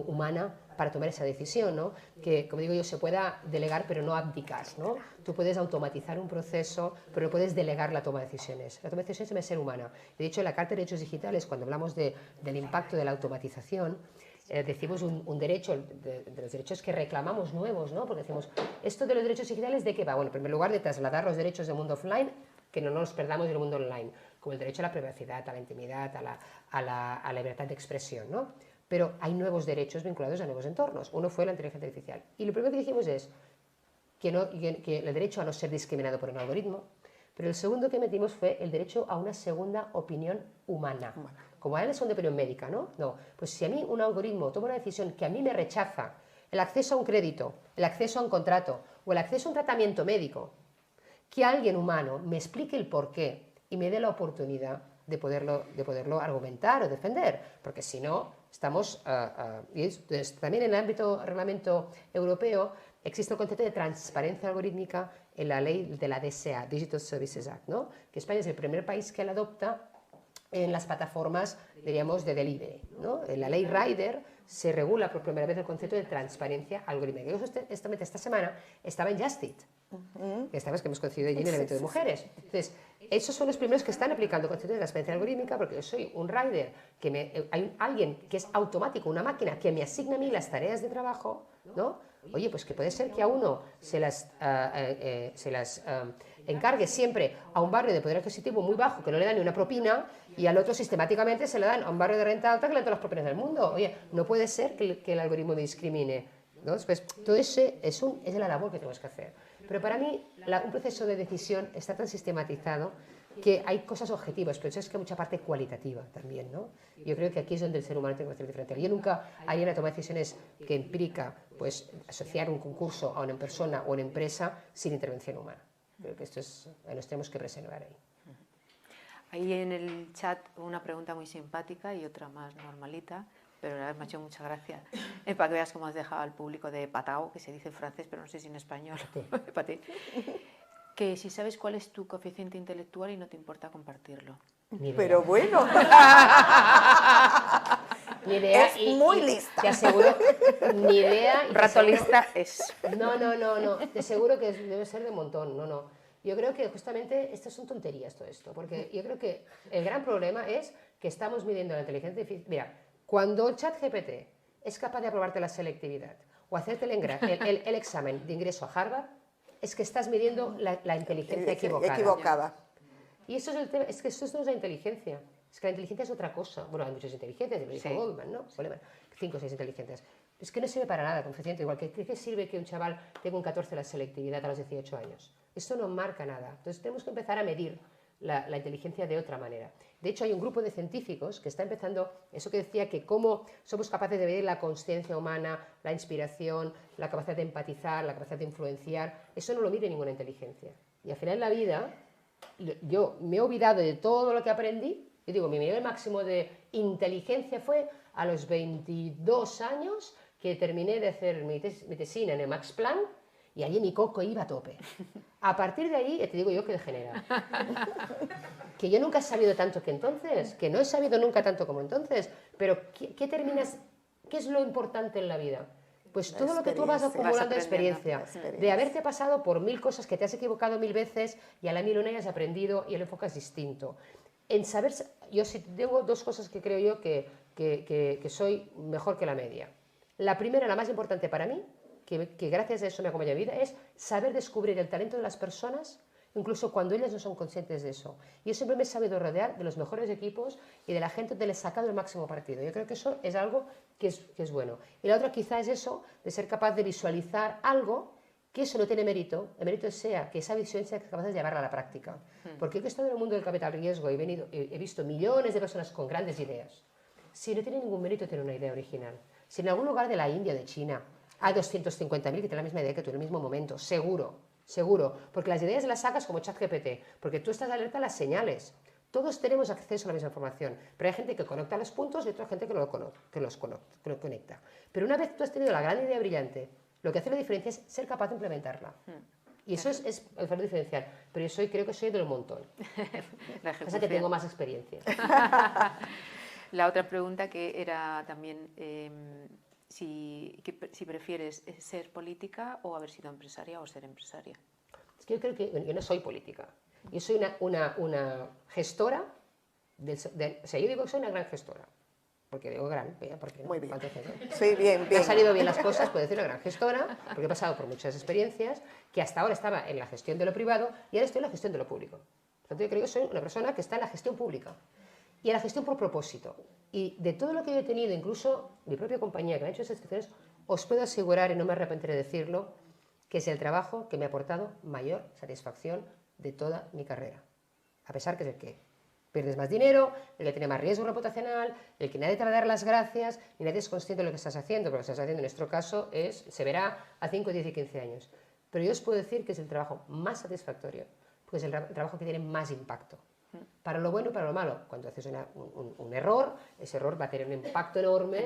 humana para tomar esa decisión, ¿no? Que, como digo yo, se pueda delegar pero no abdicar, ¿no? Tú puedes automatizar un proceso, pero no puedes delegar la toma de decisiones. La toma de decisiones debe ser humana. De hecho, en la Carta de Derechos Digitales, cuando hablamos del impacto de la automatización, decimos un derecho, de los derechos que reclamamos nuevos, ¿no? Porque decimos, ¿esto de los derechos digitales de qué va? Bueno, en primer lugar, de trasladar los derechos del mundo offline, que no nos perdamos del mundo online, como el derecho a la privacidad, a la intimidad, a la libertad de expresión, ¿no? Pero hay nuevos derechos vinculados a nuevos entornos. Uno fue la inteligencia artificial. Y lo primero que dijimos es que el derecho a no ser discriminado por un algoritmo, pero el segundo que metimos fue el derecho a una segunda opinión humana. Como hay una segunda opinión médica, ¿no? No, pues si a mí un algoritmo toma una decisión que a mí me rechaza el acceso a un crédito, el acceso a un contrato o el acceso a un tratamiento médico, que alguien humano me explique el porqué y me dé la oportunidad de poderlo argumentar o defender, porque si no, estamos... también en el ámbito reglamento europeo existe el concepto de transparencia algorítmica en la ley de la DSA, Digital Services Act, ¿no? Que España es el primer país que la adopta en las plataformas, diríamos, de delivery, ¿no? En la ley Rider se regula por primera vez el concepto de transparencia algorítmica. Yo justamente esta semana estaba en Justit, que hemos coincidido allí en el evento de mujeres. Entonces, esos son los primeros que están aplicando el concepto de transparencia algorítmica, porque yo soy un rider, hay alguien que es automático, una máquina que me asigna a mí las tareas de trabajo, ¿no? Oye, pues que puede ser que a uno se las encargue siempre a un barrio de poder adquisitivo muy bajo que no le dan ni una propina y al otro sistemáticamente se le dan a un barrio de renta alta que le dan todas las propinas del mundo. Oye, no puede ser que el algoritmo me discrimine, ¿no? Pues todo ese es la labor que tenemos que hacer. Pero para mí un proceso de decisión está tan sistematizado que hay cosas objetivas, pero es que hay mucha parte cualitativa también, ¿no? Yo creo que aquí es donde el ser humano tiene que hacer diferente. Yo nunca haría una toma de decisiones que implica, pues, asociar un concurso a una persona o una empresa sin intervención humana. Creo que nos tenemos que preservar ahí. Ahí en el chat una pregunta muy simpática y otra más normalita. pero la verdad me ha hecho mucha gracia. Para que veas cómo has dejado al público de patao, que se dice en francés, pero no sé si en español. Paté. Que si sabes cuál es tu coeficiente intelectual y no te importa compartirlo. Pero bueno, Ni idea. es muy lista. Te aseguro, ni idea. y te Rato aseguro- lista es. No. Te aseguro que debe ser de montón. No. Yo creo que justamente estas son tonterías todo esto, porque yo creo que el gran problema es que estamos midiendo la inteligencia artificial. Mira, cuando ChatGPT es capaz de aprobarte la selectividad o hacerte el examen de ingreso a Harvard, es que estás midiendo la inteligencia equivocada. Y eso es el tema, es que eso no es la inteligencia, es que la inteligencia es otra cosa. Bueno, hay muchas inteligencias, lo dijo Goldman, ¿no? Goldman, 5 o 6 inteligencias. Es que no sirve para nada, coeficiente, igual que ¿qué sirve que un chaval tenga un 14 la selectividad a los 18 años? Esto no marca nada. Entonces tenemos que empezar a medir la inteligencia de otra manera. De hecho, hay un grupo de científicos que está empezando, eso que decía, que cómo somos capaces de medir la consciencia humana, la inspiración, la capacidad de empatizar, la capacidad de influenciar, eso no lo mide ninguna inteligencia. Y al final en la vida, yo me he olvidado de todo lo que aprendí. Yo digo, mi nivel máximo de inteligencia fue a los 22 años que terminé de hacer mi tesina en el Max Planck y allí mi coco iba a tope. A partir de ahí, te digo yo que degenera. Que yo nunca he sabido tanto que entonces, que no he sabido nunca tanto como entonces, pero ¿qué terminas? ¿Qué es lo importante en la vida? Pues todo lo que tú vas acumulando de experiencia, de haberte pasado por 1000 cosas que te has equivocado 1000 veces y a la 1001 has aprendido y el enfoque es distinto. En saber, yo sí tengo 2 cosas que creo yo que soy mejor que la media. La primera, la más importante para mí, que gracias a eso me acompaña mi vida, es saber descubrir el talento de las personas, incluso cuando ellas no son conscientes de eso. Yo siempre me he sabido rodear de los mejores equipos y de la gente donde les he sacado el máximo partido. Yo creo que eso es algo que es bueno. Y la otra quizá es eso, de ser capaz de visualizar algo, que eso no tiene mérito, el mérito sea que esa visión sea capaz de llevarla a la práctica. Porque yo que he estado en el mundo del capital riesgo y he visto millones de personas con grandes ideas. Si no tiene ningún mérito tener una idea original, si en algún lugar de la India o de China hay 250.000 que tienen la misma idea que tú en el mismo momento, seguro, porque las ideas las sacas como ChatGPT, porque tú estás alerta a las señales. Todos tenemos acceso a la misma información, pero hay gente que conecta los puntos y otra gente que los conecta. Pero una vez tú has tenido la gran idea brillante, lo que hace la diferencia es ser capaz de implementarla. Y eso es el factor diferencial. Pero yo creo que soy del montón. Pasa que tengo más experiencia. La otra pregunta que era también si prefieres ser política o haber sido empresaria o ser empresaria. Es que yo creo que yo no soy política. Yo soy una gestora. O sea, yo digo que soy una gran gestora. Porque digo gran, porque Muy bien. ¿cuánto hace, no? Sí, bien. Me han salido bien las cosas, puedo decir una gran gestora, porque he pasado por muchas experiencias, que hasta ahora estaba en la gestión de lo privado y ahora estoy en la gestión de lo público. Por tanto, yo creo que soy una persona que está en la gestión pública y en la gestión por propósito. Y de todo lo que yo he tenido, incluso mi propia compañía que me ha hecho esas gestiones, os puedo asegurar, y no me arrepentiré de decirlo, que es el trabajo que me ha aportado mayor satisfacción de toda mi carrera. A pesar que es el que pierdes más dinero, el que tiene más riesgo reputacional, el que nadie te va a dar las gracias, ni nadie es consciente de lo que estás haciendo, porque lo que estás haciendo en nuestro caso se verá a 5, 10 y 15 años. Pero yo os puedo decir que es el trabajo más satisfactorio, porque es el trabajo que tiene más impacto. Para lo bueno y para lo malo. Cuando haces un error, ese error va a tener un impacto enorme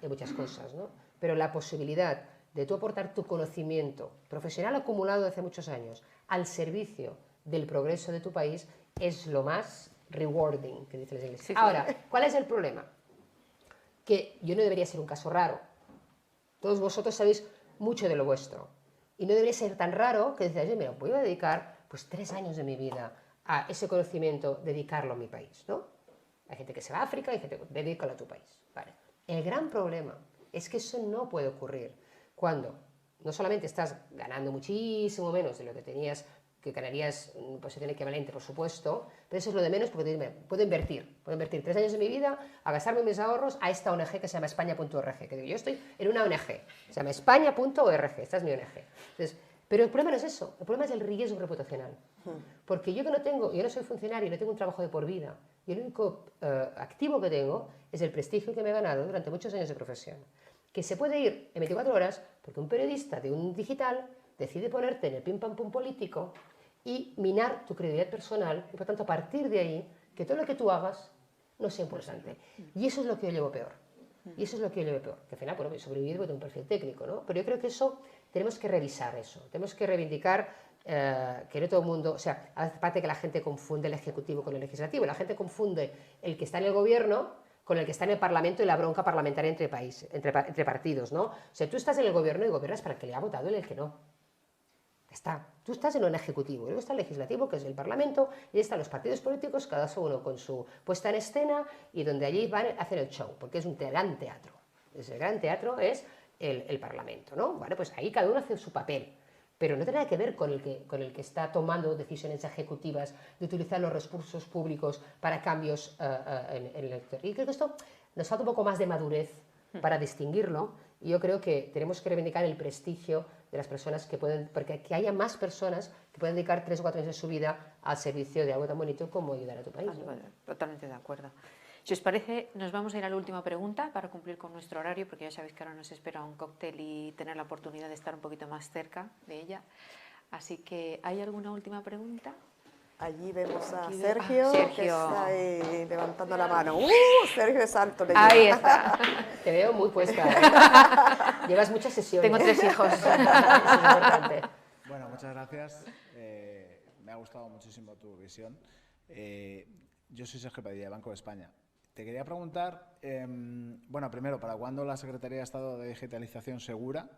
en muchas cosas, ¿no? Pero la posibilidad de tú aportar tu conocimiento profesional acumulado de hace muchos años al servicio del progreso de tu país es lo más rewarding, que dicen los ingleses. Sí. Ahora, ¿cuál es el problema? Que yo no debería ser un caso raro. Todos vosotros sabéis mucho de lo vuestro. Y no debería ser tan raro que decís, mira, voy a dedicar pues 3 años de mi vida a ese conocimiento, dedicarlo a mi país, ¿no? Hay gente que se va a África y hay gente que dedícalo a tu país. Vale. El gran problema es que eso no puede ocurrir cuando no solamente estás ganando muchísimo menos de lo que tenías, que ganarías posición equivalente, por supuesto, pero eso es lo de menos porque puedo invertir 3 años de mi vida a gastarme mis ahorros a esta ONG que se llama España.org, que digo, yo estoy en una ONG, se llama España.org, esta es mi ONG. Entonces, pero el problema no es eso, el problema es el riesgo reputacional. Porque yo no soy funcionario, no tengo un trabajo de por vida, y el único activo que tengo es el prestigio que me he ganado durante muchos años de profesión, que se puede ir en 24 horas porque un periodista de un digital decide ponerte en el pim pam pum político y minar tu credibilidad personal, y por tanto a partir de ahí, que todo lo que tú hagas no sea importante. Y eso es lo que yo llevo peor. Y eso es lo que yo le veo peor, que al final, bueno, sobrevivir de un perfil técnico, ¿no? Pero yo creo que eso, tenemos que revisar eso, tenemos que reivindicar que no todo el mundo, o sea, aparte que la gente confunde el ejecutivo con el legislativo, la gente confunde el que está en el gobierno con el que está en el Parlamento y la bronca parlamentaria entre partidos, ¿no? O sea, tú estás en el gobierno y gobiernas para el que le ha votado y el que no. Está. Tú estás en un ejecutivo, y luego está el legislativo, que es el Parlamento, y están los partidos políticos, cada uno con su puesta en escena, y donde allí van a hacer el show, porque es un gran teatro. El gran teatro es el Parlamento, ¿no? Vale, pues ahí cada uno hace su papel, pero no tiene nada que ver con el que está tomando decisiones ejecutivas de utilizar los recursos públicos para cambios en el sector. Y creo que esto nos falta un poco más de madurez para distinguirlo, y yo creo que tenemos que reivindicar el prestigio de las personas que pueden, porque que haya más personas que pueden dedicar 3 o 4 años de su vida al servicio de algo tan bonito como ayudar a tu país, ¿no? Totalmente de acuerdo. Si os parece, nos vamos a ir a la última pregunta para cumplir con nuestro horario, porque ya sabéis que ahora nos espera un cóctel y tener la oportunidad de estar un poquito más cerca de ella. Así que, ¿hay alguna última pregunta? Allí vemos a Aquí Sergio, Sergio. que está ahí levantando la mano. Sergio es alto. Ahí está. Te veo muy puesta, ¿eh? Llevas muchas sesiones. Tengo 3 hijos. Eso es importante. Bueno, muchas gracias. Me ha gustado muchísimo tu visión. Yo soy Sergio Padilla, Banco de España. Te quería preguntar, bueno, primero, ¿para cuándo la Secretaría de Estado de Digitalización Segura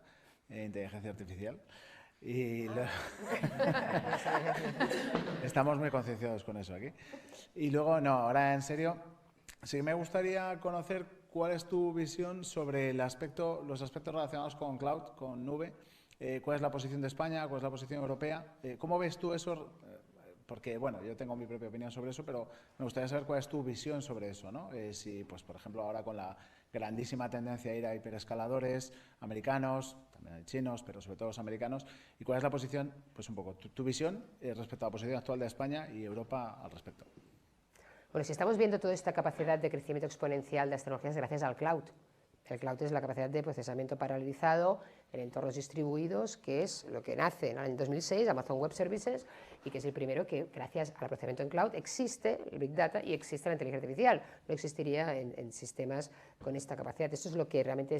e Inteligencia Artificial? Y estamos muy concienciados con eso aquí. Y luego, no, ahora en serio, sí me gustaría conocer cuál es tu visión sobre los aspectos relacionados con cloud, con nube. ¿Cuál es la posición de España? ¿Cuál es la posición europea? ¿Cómo ves tú eso? Porque, bueno, yo tengo mi propia opinión sobre eso, pero me gustaría saber cuál es tu visión sobre eso, ¿no? Si, pues, por ejemplo, ahora con la grandísima tendencia a ir a hiperescaladores americanos, también hay chinos, pero sobre todo los americanos, y cuál es la posición, pues un poco, tu visión respecto a la posición actual de España y Europa al respecto. Bueno, si estamos viendo toda esta capacidad de crecimiento exponencial de las tecnologías gracias al cloud. El cloud es la capacidad de procesamiento paralelizado en entornos distribuidos, que es lo que nace en el año 2006, Amazon Web Services, y que es el primero que, gracias al procesamiento en cloud, existe el Big Data y existe la inteligencia artificial. No existiría en sistemas con esta capacidad. Esto es lo que realmente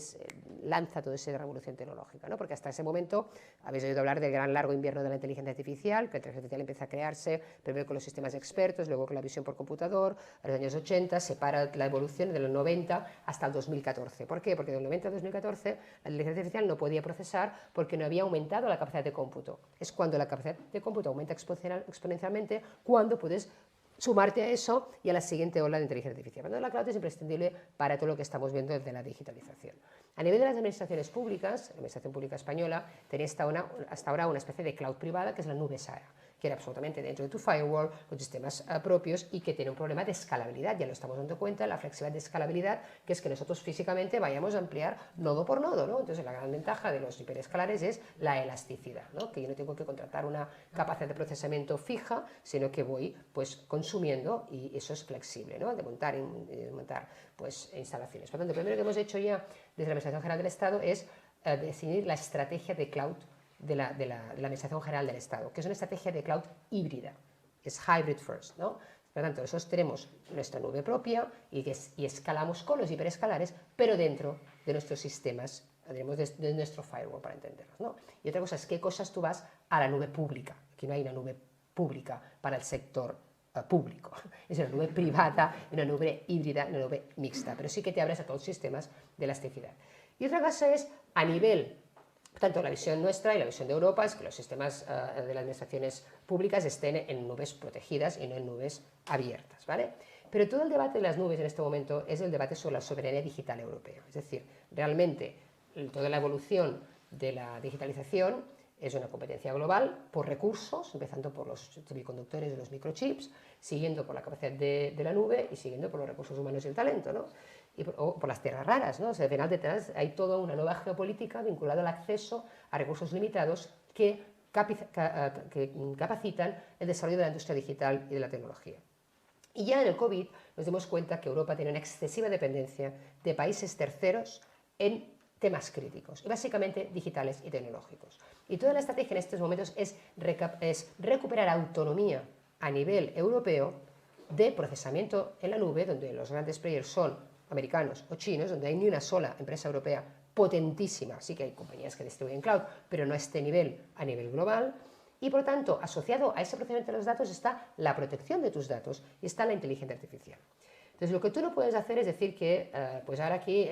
lanza toda esa revolución tecnológica, ¿no? Porque hasta ese momento habéis oído hablar del gran largo invierno de la inteligencia artificial, que la inteligencia artificial empieza a crearse primero con los sistemas expertos, luego con la visión por computador, a los años 80, se para la evolución de los 90 hasta el 2014. ¿Por qué? Porque del 90 al 2014 la inteligencia artificial no podía procesar porque no había aumentado la capacidad de cómputo. Es cuando la capacidad de cómputo aumenta exponencialmente cuando puedes sumarte a eso y a la siguiente ola de inteligencia artificial. Cuando la cloud es imprescindible para todo lo que estamos viendo desde la digitalización. A nivel de las administraciones públicas, la Administración Pública Española tenía hasta ahora una especie de cloud privada que es la nube SARA, que era absolutamente dentro de tu firewall, con sistemas propios y que tiene un problema de escalabilidad. Ya lo estamos dando cuenta, la flexibilidad de escalabilidad, que es que nosotros físicamente vayamos a ampliar nodo por nodo, ¿no? Entonces, la gran ventaja de los hiperescalares es la elasticidad, ¿no? Que yo no tengo que contratar una capacidad de procesamiento fija, sino que voy pues consumiendo y eso es flexible, ¿no? De montar pues, instalaciones. Por lo tanto, lo primero que hemos hecho ya desde la Administración General del Estado es definir la estrategia de cloud de la Administración General del Estado, que es una estrategia de cloud híbrida, es hybrid first, ¿no? Por lo tanto, nosotros tenemos nuestra nube propia y escalamos con los hiperescalares, pero dentro de nuestros sistemas, tenemos de nuestro firewall, para entenderlos, ¿no? Y otra cosa es qué cosas tú vas a la nube pública. Aquí no hay una nube pública para el sector público, es una nube privada, una nube híbrida, una nube mixta, pero sí que te abres a todos los sistemas de elasticidad. Y otra cosa es a nivel, tanto la visión nuestra y la visión de Europa es que los sistemas de las administraciones públicas estén en nubes protegidas y no en nubes abiertas, ¿vale? Pero todo el debate de las nubes en este momento es el debate sobre la soberanía digital europea, es decir, realmente toda la evolución de la digitalización es una competencia global por recursos, empezando por los semiconductores y los microchips, siguiendo por la capacidad de la nube y siguiendo por los recursos humanos y el talento, ¿no? O por las tierras raras, ¿no? O sea, al final detrás hay toda una nueva geopolítica vinculada al acceso a recursos limitados que capacitan el desarrollo de la industria digital y de la tecnología. Y ya en el COVID nos dimos cuenta que Europa tiene una excesiva dependencia de países terceros en temas críticos, y básicamente digitales y tecnológicos. Y toda la estrategia en estos momentos es recuperar autonomía a nivel europeo de procesamiento en la nube, donde los grandes players son americanos o chinos, donde hay ni una sola empresa europea potentísima, sí que hay compañías que distribuyen cloud, pero no a este nivel, a nivel global, y por tanto, asociado a ese procesamiento de los datos está la protección de tus datos y está la inteligencia artificial. Entonces, lo que tú no puedes hacer es decir que, pues ahora aquí,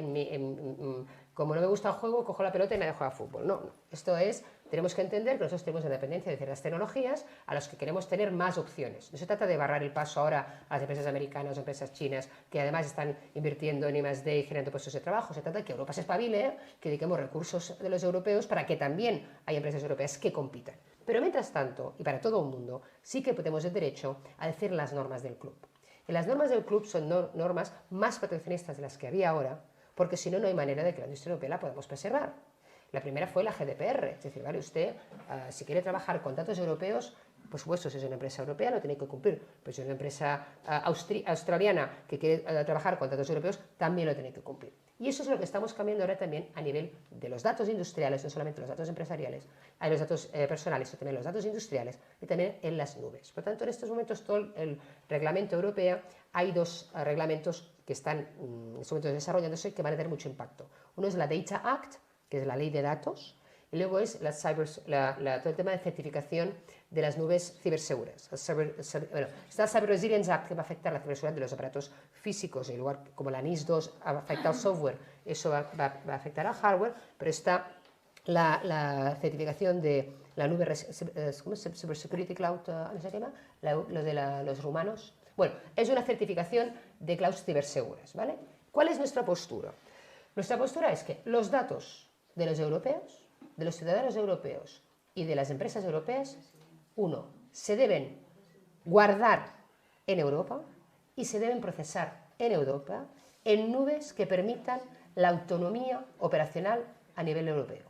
como no me gusta el juego, cojo la pelota y me dejo a fútbol. No, no. Esto es, tenemos que entender que nosotros tenemos la dependencia de ciertas tecnologías a las que queremos tener más opciones. No se trata de barrar el paso ahora a las empresas americanas o empresas chinas que además están invirtiendo en I+D y generando puestos de trabajo. Se trata de que Europa se espabile, que dediquemos recursos de los europeos para que también haya empresas europeas que compitan. Pero mientras tanto, y para todo el mundo, sí que tenemos el derecho a decir las normas del club. Y las normas del club son normas más proteccionistas de las que había ahora, porque si no, no hay manera de que la industria europea la podamos preservar. La primera fue la GDPR, es decir, vale, usted, si quiere trabajar con datos europeos, por supuesto, si es una empresa europea lo tiene que cumplir, pero si es una empresa australiana que quiere trabajar con datos europeos, también lo tiene que cumplir. Y eso es lo que estamos cambiando ahora también a nivel de los datos industriales, no solamente los datos empresariales, hay los datos personales, sino también los datos industriales y también en las nubes. Por tanto, en estos momentos todo el reglamento europeo, hay dos reglamentos que están en estos momentos desarrollándose que van a tener mucho impacto. Uno es la Data Act, que es la ley de datos, y luego es todo el tema de certificación de las nubes ciberseguras. Está el Cyber Resilience Act, que va a afectar la ciberseguridad de los aparatos físicos, en lugar como la NIS2 afecta al software, eso va a afectar al hardware, pero está la certificación de la nube, ¿cómo es? Cyber Security Cloud, ¿no se llama? Lo de los rumanos. Bueno, es una certificación de clouds ciberseguras, ¿vale? ¿Cuál es nuestra postura? Nuestra postura es que los datos de los europeos, de los ciudadanos europeos y de las empresas europeas, uno, se deben guardar en Europa y se deben procesar en Europa en nubes que permitan la autonomía operacional a nivel europeo.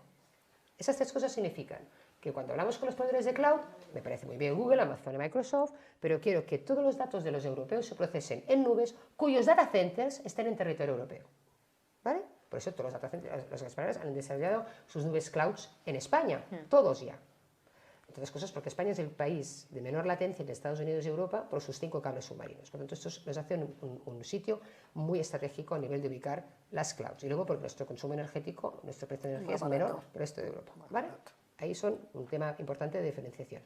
Esas tres cosas significan que cuando hablamos con los proveedores de cloud, me parece muy bien Google, Amazon y Microsoft, pero quiero que todos los datos de los europeos se procesen en nubes cuyos data centers estén en territorio europeo. ¿Vale? Por eso todos los españoles han desarrollado sus nubes clouds en España, todos ya. Entre otras cosas porque España es el país de menor latencia entre Estados Unidos y Europa por sus 5 cables submarinos. Por lo tanto, esto nos hace un sitio muy estratégico a nivel de ubicar las clouds. Y luego porque nuestro consumo energético, nuestro precio de energía es menor que el resto de Europa. ¿Vale? Ahí son un tema importante de diferenciación.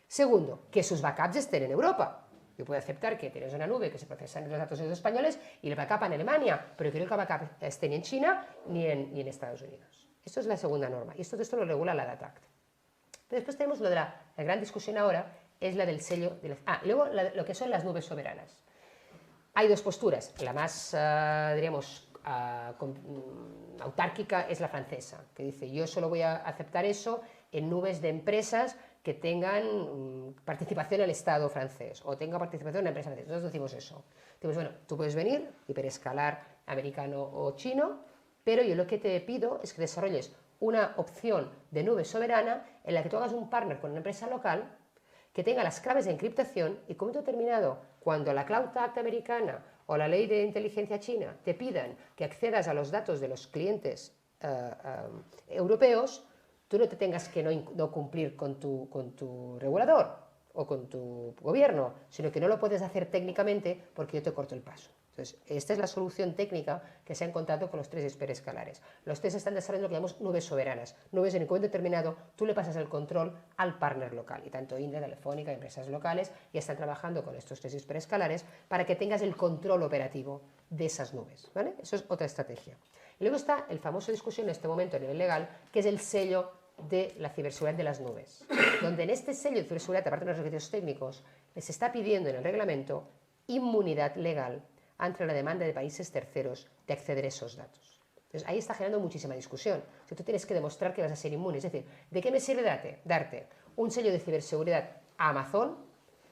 Segundo, que sus backups estén en Europa. Yo puedo aceptar que tienes una nube que se procesan los datos de los españoles y el backup en Alemania, pero quiero que el backup esté ni en China ni en Estados Unidos. Esto es la segunda norma y esto lo regula la Data Act. Pero después tenemos lo de la gran discusión ahora, es la del sello. Luego lo que son las nubes soberanas. Hay dos posturas. La más, diríamos, autárquica es la francesa, que dice yo solo voy a aceptar eso en nubes de empresas que tengan participación en el Estado francés o tenga participación en la empresa francesa. Nosotros decimos eso. Decimos, bueno, tú puedes venir, hiperescalar americano o chino, pero yo lo que te pido es que desarrolles una opción de nube soberana en la que tú hagas un partner con una empresa local que tenga las claves de encriptación y, como determinado, cuando la Cloud Act americana o la ley de inteligencia china te pidan que accedas a los datos de los clientes europeos, tú no te tengas que no cumplir con tu regulador o con tu gobierno, sino que no lo puedes hacer técnicamente porque yo te corto el paso. Entonces, esta es la solución técnica que se ha encontrado con los tres hiperescalares. Los tres están desarrollando lo que llamamos nubes soberanas. Nubes en un momento determinado, tú le pasas el control al partner local. Y tanto Indra, Telefónica, empresas locales, ya están trabajando con estos tres hiperescalares para que tengas el control operativo de esas nubes. ¿Vale? Eso es otra estrategia. Y luego está el famoso discusión en este momento a nivel legal, que es el sello de la ciberseguridad de las nubes, donde en este sello de ciberseguridad, aparte de los requisitos técnicos, les está pidiendo en el reglamento inmunidad legal ante la demanda de países terceros de acceder a esos datos. Entonces, ahí está generando muchísima discusión. Si tú tienes que demostrar que vas a ser inmune, es decir, ¿de qué me sirve darte un sello de ciberseguridad a Amazon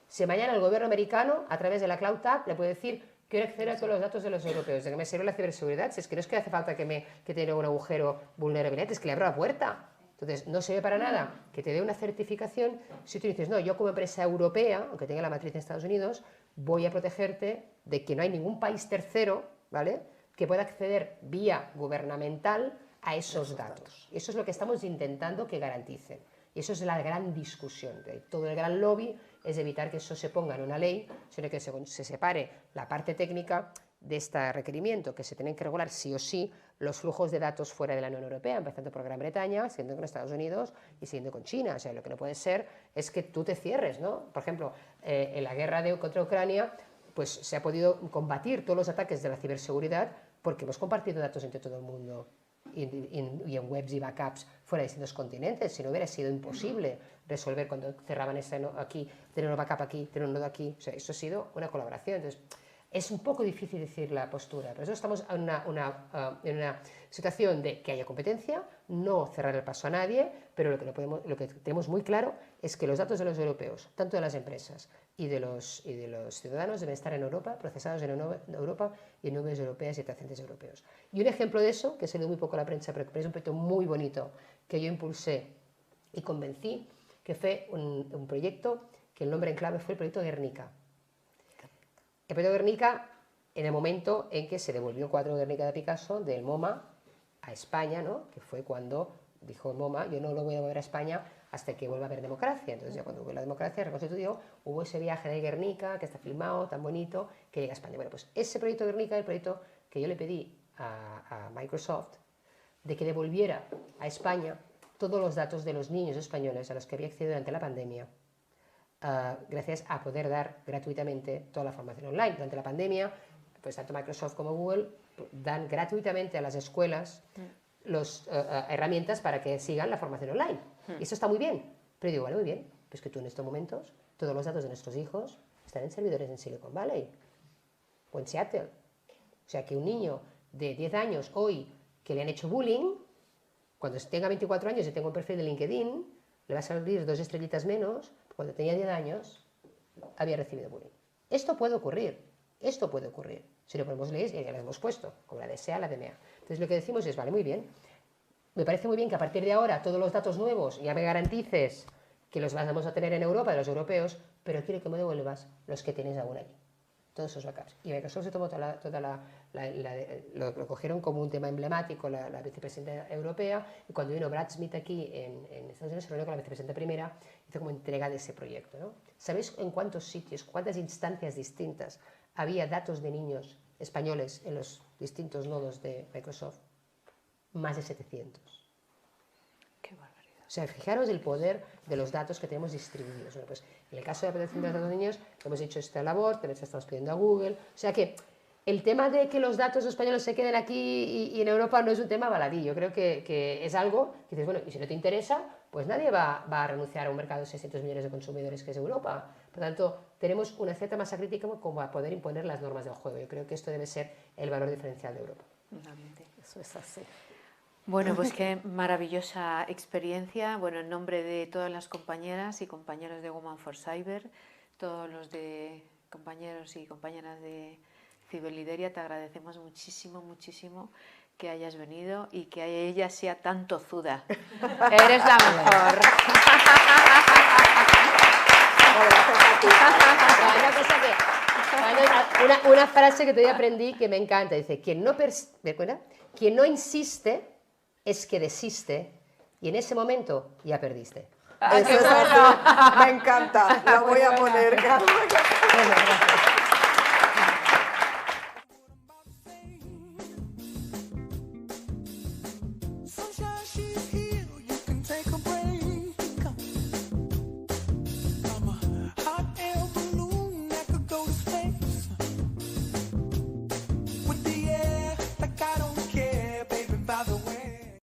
si mañana el gobierno americano, a través de la Cloud Act, le puede decir quiero acceder a todos los datos de los europeos? ¿De qué me sirve la ciberseguridad? Si es que no es que hace falta que tenga un agujero vulnerabilidad, es que le abro la puerta. Entonces, no sirve para nada que te dé una certificación si tú dices, no, yo como empresa europea, aunque tenga la matriz en Estados Unidos, voy a protegerte de que no hay ningún país tercero, ¿vale?, que pueda acceder vía gubernamental a esos datos. Eso es lo que estamos intentando que garanticen. Y eso es la gran discusión. Todo el gran lobby es evitar que eso se ponga en una ley, sino que se separe la parte técnica de este requerimiento, que se tienen que regular sí o sí los flujos de datos fuera de la Unión Europea, empezando por Gran Bretaña, siguiendo con Estados Unidos y siguiendo con China. O sea, lo que no puede ser es que tú te cierres, ¿no? Por ejemplo, en la guerra contra Ucrania, pues se ha podido combatir todos los ataques de la ciberseguridad porque hemos compartido datos entre todo el mundo y en webs y backups fuera de distintos continentes. Si no, hubiera sido imposible resolver cuando cerraban aquí, tener un backup aquí, tener un nodo aquí. O sea, eso ha sido una colaboración. Entonces, es un poco difícil decir la postura, pero eso estamos en una situación de que haya competencia, no cerrar el paso a nadie, pero lo que tenemos muy claro es que los datos de los europeos, tanto de las empresas y de los ciudadanos, deben estar en Europa, procesados en Europa y en nubes europeas y trascendentes europeos. Y un ejemplo de eso, que ha salido muy poco a la prensa, pero que es un proyecto muy bonito, que yo impulsé y convencí, que fue un proyecto que el nombre en clave fue el proyecto Guernica. El proyecto Guernica, en el momento en que se devolvió el cuadro Guernica de Picasso del MoMA a España, ¿no? Que fue cuando dijo el MoMA, yo no lo voy a mover a España hasta que vuelva a haber democracia. Entonces ya cuando hubo la democracia reconstituyó, hubo ese viaje de Guernica, que está filmado, tan bonito, que llega a España. Bueno, pues ese proyecto Guernica, el proyecto que yo le pedí a Microsoft, de que devolviera a España todos los datos de los niños españoles a los que había accedido durante la pandemia, gracias a poder dar gratuitamente toda la formación online. Durante la pandemia, pues tanto Microsoft como Google dan gratuitamente a las escuelas las herramientas para que sigan la formación online. Y eso está muy bien. Pero digo, vale, muy bien, pues que tú en estos momentos, todos los datos de nuestros hijos están en servidores en Silicon Valley o en Seattle. O sea, que un niño de 10 años hoy que le han hecho bullying, cuando tenga 24 años y tenga un perfil de LinkedIn, le va a salir 2 estrellitas menos. Cuando tenía 10 años, había recibido bullying. Esto puede ocurrir. Si lo ponemos leyes, ya las hemos puesto, como la DSA, la DMA. Entonces lo que decimos es, vale, muy bien. Me parece muy bien que a partir de ahora todos los datos nuevos ya me garantices que los vamos a tener en Europa, de los europeos, pero quiero que me devuelvas los que tienes aún allí. Todos esos backups. Y Microsoft se tomó lo cogieron como un tema emblemático, la vicepresidenta europea, y cuando vino Brad Smith aquí en Estados Unidos, se reunió con la vicepresidenta primera, hizo como entrega de ese proyecto, ¿no? ¿Sabéis en cuántos sitios, cuántas instancias distintas había datos de niños españoles en los distintos nodos de Microsoft? Más de 700. Qué barbaridad. O sea, fijaros el poder de los datos que tenemos distribuidos. Bueno, pues en el caso de la protección de los niños, hemos hecho esta labor, que estamos pidiendo a Google. O sea que el tema de que los datos españoles se queden aquí y en Europa no es un tema baladí. Yo creo que es algo que dices, bueno, y si no te interesa, pues nadie va a renunciar a un mercado de 600 millones de consumidores que es Europa. Por lo tanto, tenemos una cierta masa crítica como a poder imponer las normas del juego. Yo creo que esto debe ser el valor diferencial de Europa. Eso es así. Bueno, pues qué maravillosa experiencia. Bueno, en nombre de todas las compañeras y compañeros de Women for Cyber, todos los de compañeros y compañeras de Ciberlideria, te agradecemos muchísimo, muchísimo que hayas venido y que ella sea tan tozuda. Eres la mejor. Una frase que todavía aprendí que me encanta, dice, quien no insiste es que desiste y en ese momento ya perdiste. Eso es así. Me encanta. La voy a poner. Gracias.